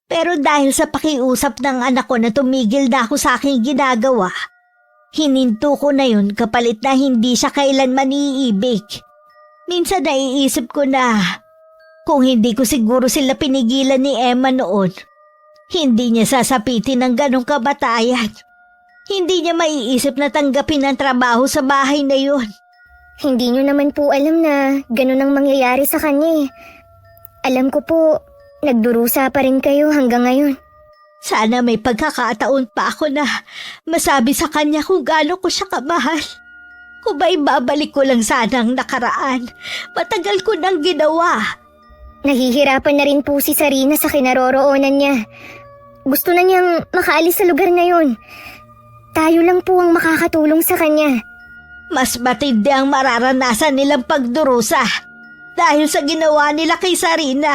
Pero dahil sa pakiusap ng anak ko na tumigil na ako sa aking ginagawa, hininto ko na yun kapalit na hindi siya kailanman iibig. Minsan naiisip ko na kung hindi ko siguro sila pinigilan ni Emma noon, hindi niya sasapitin ng ganong kamatayan. Hindi niya maiisip na tanggapin ang trabaho sa bahay na yun. Hindi niyo naman po alam na ganun ang mangyayari sa kanya eh. Alam ko po, nagdurusa pa rin kayo hanggang ngayon. Sana may pagkakataon pa ako na masabi sa kanya kung gaano ko siya kamahal. Kung ba ibabalik ko lang sana ang nakaraan, matagal ko nang ginawa. Nahihirapan na rin po si Sarina sa kinaroroonan niya. Gusto na niyang makaalis sa lugar na yun. Tayo lang po ang makakatulong sa kanya. Mas matindi ang mararanasan nilang pagdurusa dahil sa ginawa nila kay Sarina.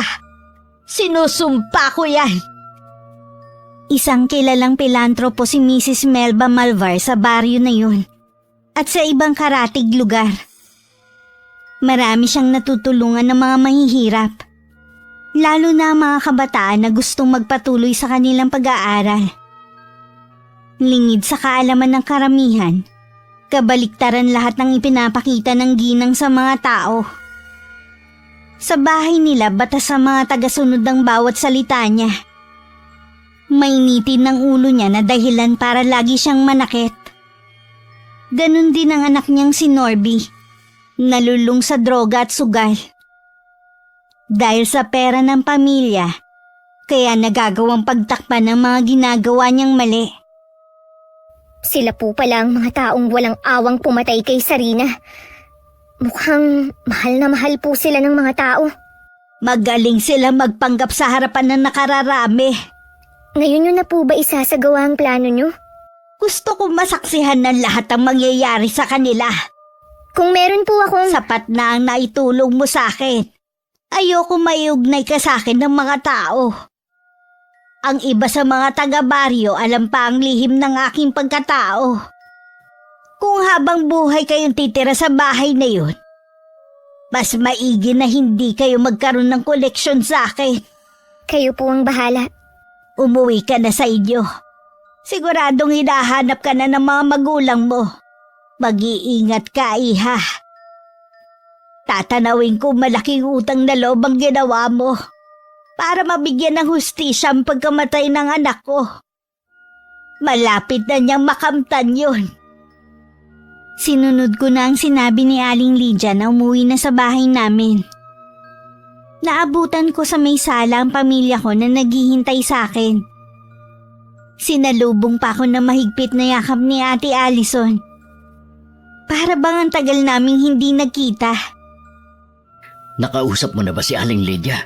Sinusumpa ko yan. Isang kilalang pilantropo si Mrs. Melba Malvar sa baryo na yun at sa ibang karatig lugar. Marami siyang natutulungan ng mga mahihirap, lalo na ang mga kabataan na gustong magpatuloy sa kanilang pag-aaral. Lingid sa kaalaman ng karamihan, kabaliktaran lahat ng ipinapakita ng ginang sa mga tao. Sa bahay nila batas sa mga tagasunod ng bawat salita niya. Mainitin ng ulo niya na dahilan para lagi siyang manakit. Ganon din ang anak niyang si Norby, nalulung sa droga at sugal. Dahil sa pera ng pamilya, kaya nagagawang pagtakpan ng mga ginagawa niyang mali. Sila po pala ang mga taong walang awang pumatay kay Sarina. Mukhang mahal na mahal po sila ng mga tao. Magaling sila magpanggap sa harapan ng nakararami. Ngayon nyo na po ba isasagawa ang plano nyo? Gusto kong masaksihan ng lahat ang mangyayari sa kanila. Kung meron po akong... Sapat na ang naitulong mo sa akin. Ayoko maiugnay ka sa akin ng mga tao. Ang iba sa mga taga-baryo alam pa ang lihim ng aking pagkatao. Kung habang buhay kayong titira sa bahay na yun, Mas maigi na hindi kayo magkaroon ng koleksyon sa akin. Kayo po ang bahala. Umuwi ka na sa inyo. Siguradong hinahanap ka na ng mga magulang mo. Mag-iingat ka, iha. Tatanawin ko malaking utang na loob ang ginawa mo para mabigyan ng hustisya ang pagkamatay ng anak ko. Malapit na niyang makamtan yun. Sinunod ko na ang sinabi ni Aling Lydia na umuwi na sa bahay namin. Naabutan ko sa may sala ang pamilya ko na naghihintay sa akin. Sinalubong pa ako ng mahigpit na yakap ni Ate Allison. Para bang ang tagal naming hindi nagkita. Nakausap mo na ba si Aling Lydia?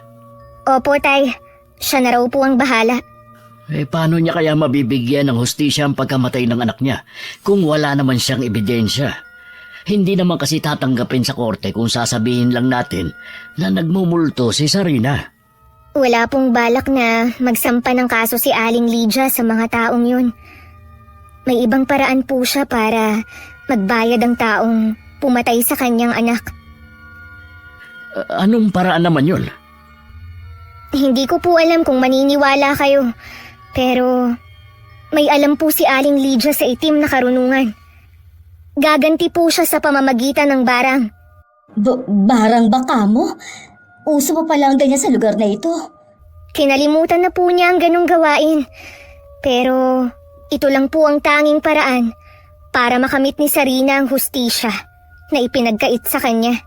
Opo, Tay. Siya na raw po ang bahala. Paano niya kaya mabibigyan ng hustisya ang pagkamatay ng anak niya kung wala naman siyang ebidensya? Hindi naman kasi tatanggapin sa korte kung sasabihin lang natin na nagmumulto si Sarina. Wala pong balak na magsampa ng kaso si Aling Lydia sa mga taong yun. May ibang paraan po siya para magbayad ang taong pumatay sa kanyang anak. Anong paraan naman yun? Hindi ko po alam kung maniniwala kayo. Pero may alam po si Aling Lydia sa itim na karunungan. Gaganti po siya sa pamamagitan ng barang. Barang baka mo? Uso pa pala ang ganyan sa lugar na ito. Kinalimutan na po niya ang ganong gawain. Pero ito lang po ang tanging paraan para makamit ni Sarina ang hustisya na ipinagkait sa kanya.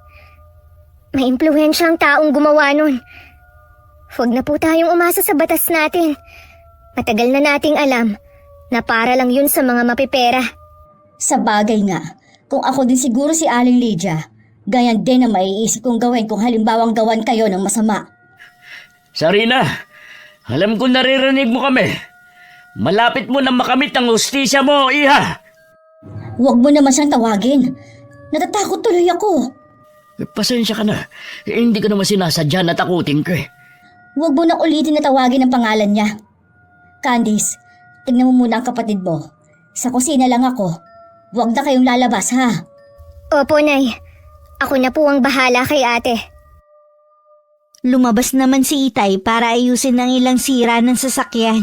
May impluwensya ang taong gumawa nun. Huwag na po tayong umasa sa batas natin. Matagal na nating alam na para lang yun sa mga mapipera. Sa bagay nga, kung ako din siguro si Aling Lydia, ganyan din ang maiisip kong gawin kung halimbawang gawan kayo ng masama. Sarina, alam ko naririnig mo kami. Malapit mo na makamit ang hustisya mo, iha. Huwag mo naman siyang tawagin. Natatakot tuloy ako. Pasensya ka na. Hindi ko naman sinasadya na takutin ka. Huwag mo na ulitin na tawagin ang pangalan niya. Candice, tignan mo muna ang kapatid mo. Sa kusina lang ako. Huwag na kayong lalabas, ha? Opo, Nay. Ako na po ang bahala kay ate. Lumabas naman si Itay para ayusin ang ilang sira ng sasakyan.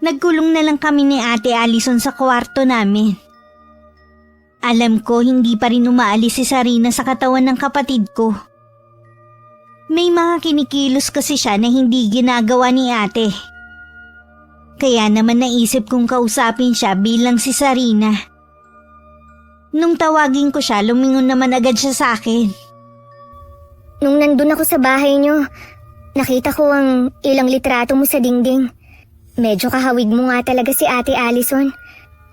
Nagkulong na lang kami ni Ate Allison sa kwarto namin. Alam ko hindi pa rin umaalis si Sarina sa katawan ng kapatid ko. May mga kinikilos kasi siya na hindi ginagawa ni ate. Kaya naman naisip kong kausapin siya bilang si Sarina. Nung tawagin ko siya, lumingon naman agad siya sa akin. Nung nandun ako sa bahay niyo, nakita ko ang ilang litrato mo sa dingding. Medyo kahawig mo nga talaga si Ate Allison.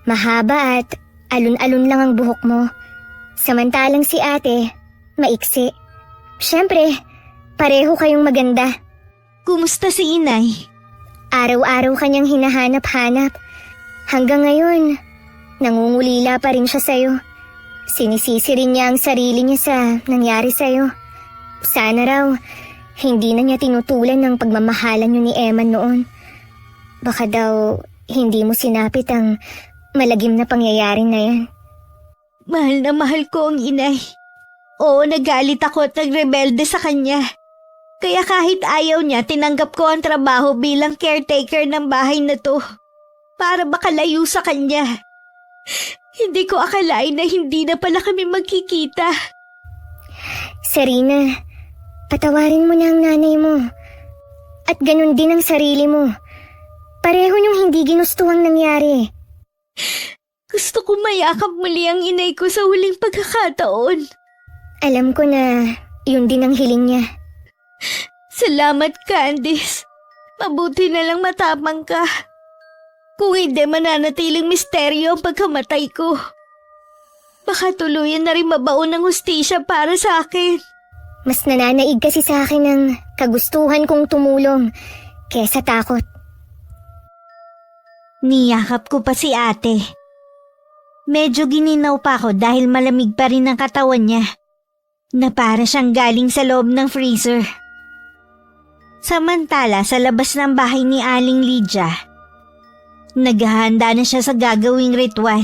Mahaba at alun-alun lang ang buhok mo. Samantalang si ate, maiksi. Siyempre, pareho kayong maganda. Kumusta si Inay? Araw-araw kanyang hinahanap-hanap. Hanggang ngayon, nangungulila pa rin siya sa'yo. Sinisisi rin niya ang sarili niya sa nangyari sa'yo. Sana raw, hindi na niya tinutulan ng pagmamahalan niyo ni Eman noon. Baka daw, hindi mo sinapit ang malagim na pangyayari na yan. Mahal na mahal ko ang inay. Oo, nagalit ako at nagrebelde sa kanya. Kaya kahit ayaw niya, tinanggap ko ang trabaho bilang caretaker ng bahay na to. Para makalayo sa kanya. Hindi ko akalain na hindi na pala kami magkikita. Sarina, patawarin mo na ang nanay mo. At ganun din ang sarili mo. Pareho niyong hindi ginusto ang nangyari. Gusto ko mayakap muli ang inay ko sa huling pagkakataon. Alam ko na yun din ang hiling niya. Salamat, Candice. Mabuti na lang matapang ka. Kung hindi, mananatiling misteryo ang pagkamatay ko. Baka tuluyan na rin mabaon ng hustisya para sa akin. Mas nananaig kasi sa akin ang kagustuhan kong tumulong kesa takot. Niyakap ko pa si ate. Medyo gininaw pa ako dahil malamig pa rin ang katawan niya. Na para siyang galing sa loob ng freezer. Samantala sa labas ng bahay ni Aling Lydia, naghahanda na siya sa gagawing ritual.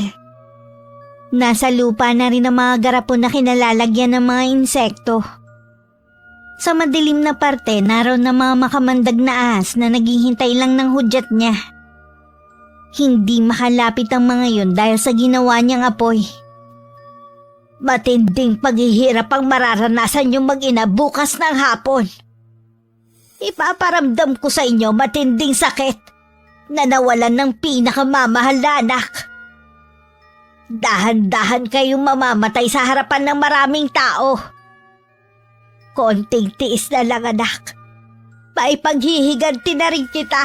Nasa lupa na rin ang mga garapon na kinalalagyan ng mga insekto. Sa madilim na parte, naroon na mga makamandag na ahas na naghihintay lang ng hudyat niya. Hindi makalapit ang mga yun dahil sa ginawa niyang apoy. Matinding paghihirap ang mararanasan niyong mag-ina bukas ng hapon. Ipaparamdam ko sa inyo matinding sakit na nawalan ng pinakamamahal na anak. Dahan-dahan kayong mamamatay sa harapan ng maraming tao. Konting tiis na lang, anak. Maipaghihiganti na rin kita.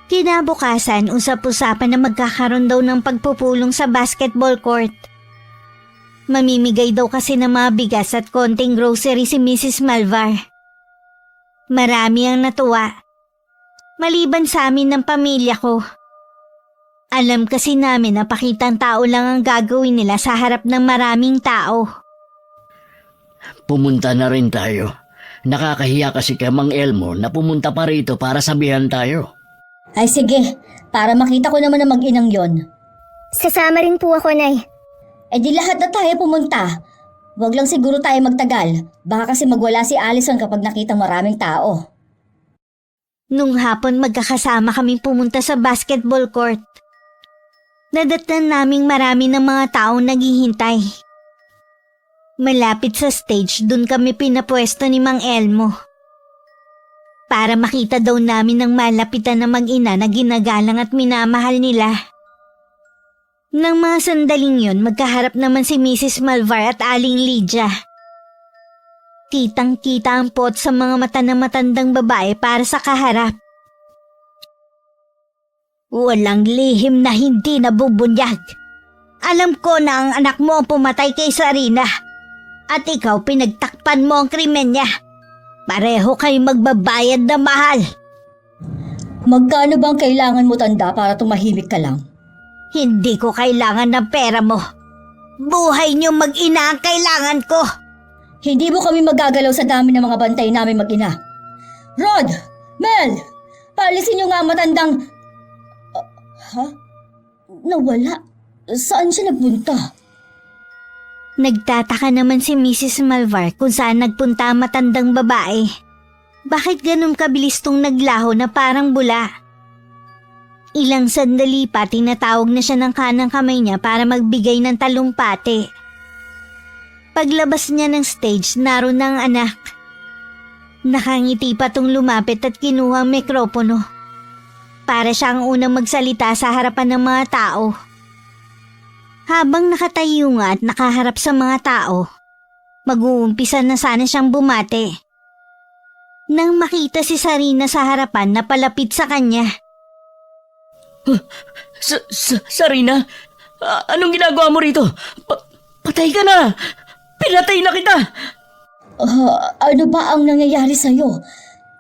Kinabukasan, usap-usapan na magkakaroon daw ng pagpupulong sa basketball court. Mamimigay daw kasi ng mga bigas at konting grocery si Mrs. Malvar. Marami ang natuwa. Maliban sa amin ng pamilya ko. Alam kasi namin na pakitang tao lang ang gagawin nila sa harap ng maraming tao. Pumunta na rin tayo. Nakakahiya kasi kay Mang Elmo na pumunta pa rito para sabihan tayo. Ay sige, para makita ko naman ang mag-inang yon. Sasama rin po ako, Nay. Eh di lahat na tayo pumunta. Huwag lang siguro tayo magtagal. Baka kasi magwala si Allison kapag nakita maraming tao. Nung hapon magkakasama kaming pumunta sa basketball court. Nadatnan naming marami ng mga taong naghihintay. Malapit sa stage, dun kami pinapwesto ni Mang Elmo. Para makita daw namin ng malapitan na mag-ina na ginagalang at minamahal nila. Nang mga sandaling yun, magkaharap naman si Mrs. Malvar at Aling Lydia. Kitang-kita ang pot sa mga mata ng matandang babae para sa kaharap. Walang lihim na hindi nabubunyag. Alam ko na ang anak mo ang pumatay kay Sarina. At ikaw pinagtakpan mo ang krimen niya. Pareho kayo magbabayad na mahal. Magkano bang kailangan mo, tanda, para tumahimik ka lang? Hindi ko kailangan ng pera mo. Buhay niyo mag-ina ang kailangan ko. Hindi mo kami magagalaw sa dami ng mga bantay namin mag-ina. Rod! Mel! Paalisin niyo nga ang matandang... Ha? Nawala? Saan siya nagpunta? Nagtataka naman si Mrs. Malvar kung saan nagpunta ang matandang babae. Bakit ganun kabilis tong naglaho na parang bula? Ilang sandali pa tinatawag na siya ng kanang kamay niya para magbigay ng talumpati. Paglabas niya ng stage, naroon na ang anak. Nakangiti pa tong lumapit at kinuha ang mikropono. Para siya ang unang magsalita sa harapan ng mga tao. Habang nakatayo nga at nakaharap sa mga tao, mag-uumpisa na sana siyang bumate. Nang makita si Sarina sa harapan na palapit sa kanya. Sarina? Anong ginagawa mo rito? Patay ka na! Pinatay na kita! Ano ba ang nangyayari sa'yo?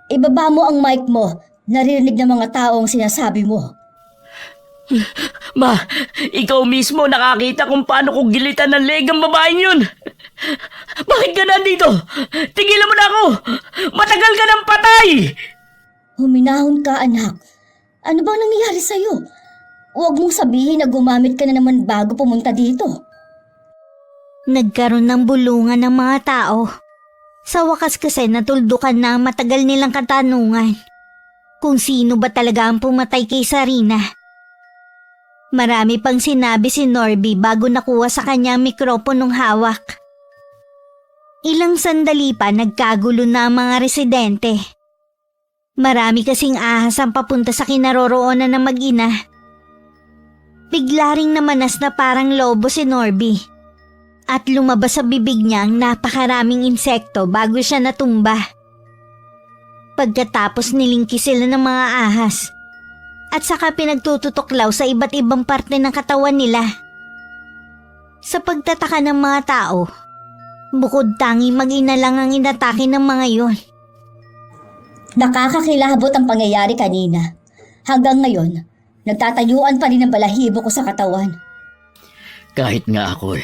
Ibaba mo ang mic mo. Naririnig ng mga tao ang sinasabi mo. Ma, ikaw mismo nakakita kung paano ko gilitan ng leg ang babaeng yun. Bakit ka nandito? Tigilan mo na ako! Matagal ka ng patay! Huminahon ka, anak. Ano bang nangyayari sa'yo? Huwag mong sabihin na gumamit ka na naman bago pumunta dito. Nagkaroon ng bulungan ng mga tao. Sa wakas kasi natuldukan na ang matagal nilang katanungan. Kung sino ba talaga ang pumatay kay Sarina. Marami pang sinabi si Norby bago nakuha sa kanya ang mikroponong hawak. Ilang sandali pa nagkagulo na ang mga residente. Marami kasing ahas ang papunta sa kinaroroonan ng mag-ina. Bigla ring namanas na parang lobo si Norby. At lumabas sa bibig niya ang napakaraming insekto bago siya natumba. Pagkatapos nilingki sila ng mga ahas. At saka pinagtututuklaw sa iba't ibang parte ng katawan nila. Sa pagtataka ng mga tao, bukod tangi mag-ina lang ang inatake ng mga yon. Nakakakilabot ang pangyayari kanina. Hanggang ngayon, nagtatayuan pa rin ang balahibo ko sa katawan. Kahit nga ako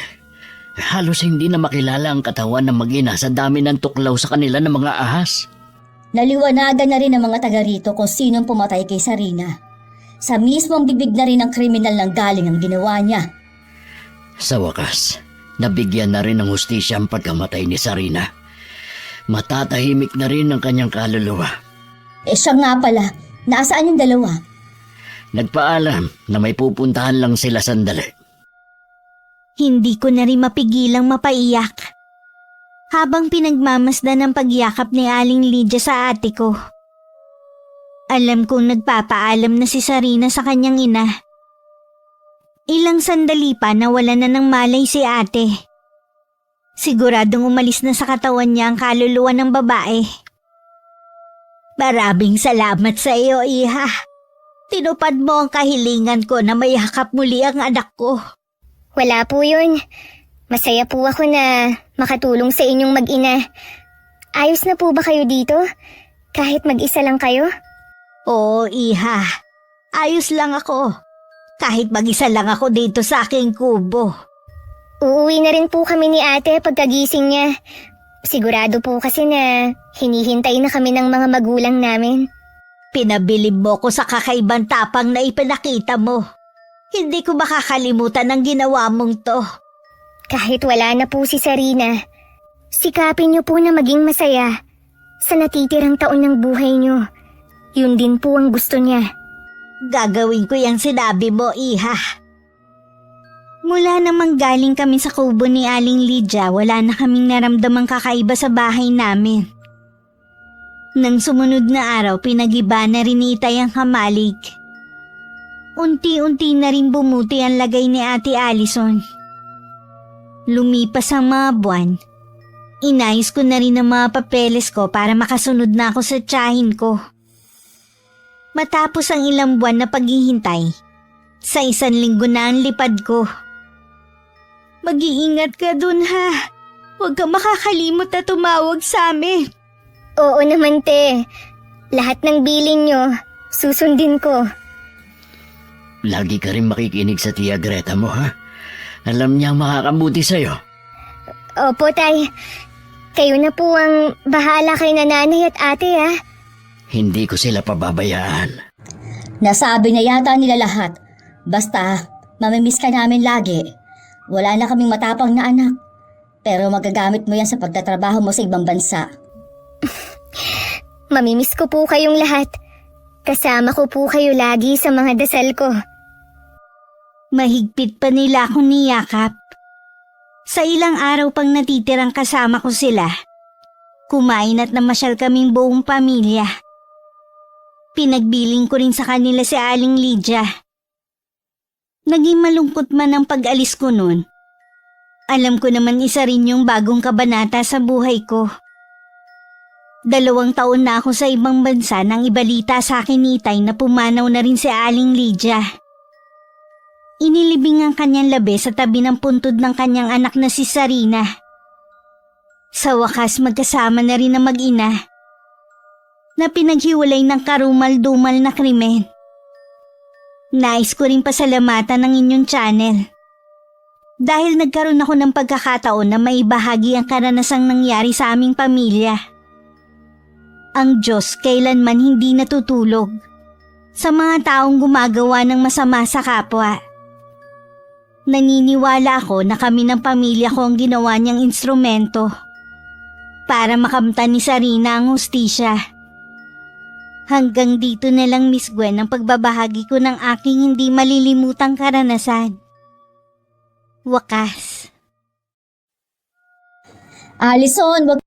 halos hindi na makilala ang katawan ng mag-ina sa dami ng tuklaw sa kanila ng mga ahas. Naliwanagan na rin ng mga taga rito kung sinong pumatay kay Sarina. Sa mismong bibig na rin ng kriminal ng galing ang ginawa niya. Sa wakas, nabigyan na rin ng hustisya ang pagkamatay ni Sarina. Matatahimik na rin ang kanyang kaluluwa. Siya nga pala, nasaan yung dalawa? Nagpaalam na may pupuntahan lang sila sandali. Hindi ko na rin mapigilang mapaiyak. Habang pinagmamasdan ng pagyakap ni Aling Lydia sa ate ko. Alam kong nagpapaalam na si Sarina sa kanyang ina. Ilang sandali pa nawala na ng malay si ate. Siguradong umalis na sa katawan niya ang kaluluwa ng babae. Maraming salamat sa iyo, iha. Tinupad mo ang kahilingan ko na mayakap muli ang anak ko. Wala po yun. Masaya po ako na makatulong sa inyong mag-ina. Ayos na po ba kayo dito? Kahit mag-isa lang kayo? Oo, iha. Ayos lang ako. Kahit mag-isa lang ako dito sa aking kubo. Uuwi na rin po kami ni ate pagkagising niya. Sigurado po kasi na hinihintay na kami ng mga magulang namin. Pinabilib mo ko sa kakaibang tapang na ipinakita mo. Hindi ko makakalimutan ang ginawa mong to. Kahit wala na po si Sarina, sikapin niyo po na maging masaya sa natitirang taon ng buhay niyo. Yun din po ang gusto niya. Gagawin ko yung sinabi mo, iha. Mula namang galing kami sa kubo ni Aling Lydia, wala na kaming naramdamang kakaiba sa bahay namin. Nang sumunod na araw, pinagiba na rin ni Itay ang kamalig. Unti-unti na rin bumuti ang lagay ni Ate Allison. Lumipas ang mga buwan. Inayos ko na rin ang mga papeles ko para makasunod na ako sa tiyahin ko. Matapos ang ilang buwan na paghihintay, sa 1 linggo na ang lipad ko. Mag-iingat ka dun ha. Huwag kang makakalimot na tumawag sa amin. Oo naman te, lahat ng bilin niyo, susundin ko. Lagi ka rin makikinig sa Tia Greta mo, ha? Alam niyang makakabuti sa'yo. Opo tay, kayo na po ang bahala kay nanay at ate ha. Hindi ko sila pababayaan. Nasabi na yata nila lahat. Basta, mamimiss ka namin lagi. Wala na kaming matapang na anak. Pero magagamit mo yan sa pagtatrabaho mo sa ibang bansa. Mamimiss ko po kayong lahat. Kasama ko po kayo lagi sa mga dasal ko. Mahigpit pa nila akong niyakap. Sa ilang araw pang natitirang kasama ko sila, kumain at namasyal kaming buong pamilya. Pinagbiling ko rin sa kanila si Aling Lydia. Naging malungkot man ang pag-alis ko noon. Alam ko naman isa rin yung bagong kabanata sa buhay ko. 2 taon na ako sa ibang bansa nang ibalita sa akin ni Itay na pumanaw na rin si Aling Lydia. Inilibing ang kanyang labi sa tabi ng puntod ng kanyang anak na si Sarina. Sa wakas magkasama na rin ang mag-ina na pinaghiwalay ng karumal-dumal na krimen. Nais ko rin pasalamatan ng inyong channel dahil nagkaroon ako ng pagkakataon na maibahagi ang karanasang nangyari sa aming pamilya. Ang Diyos kailanman hindi natutulog sa mga taong gumagawa ng masama sa kapwa. Naniniwala ako na kami ng pamilya ko ang ginawa niyang instrumento para makamtan ni Sarina ang hustisya. Hanggang dito na lang, Miss Gwen, ang pagbabahagi ko ng aking hindi malilimutang karanasan. Wakas. Allison, wag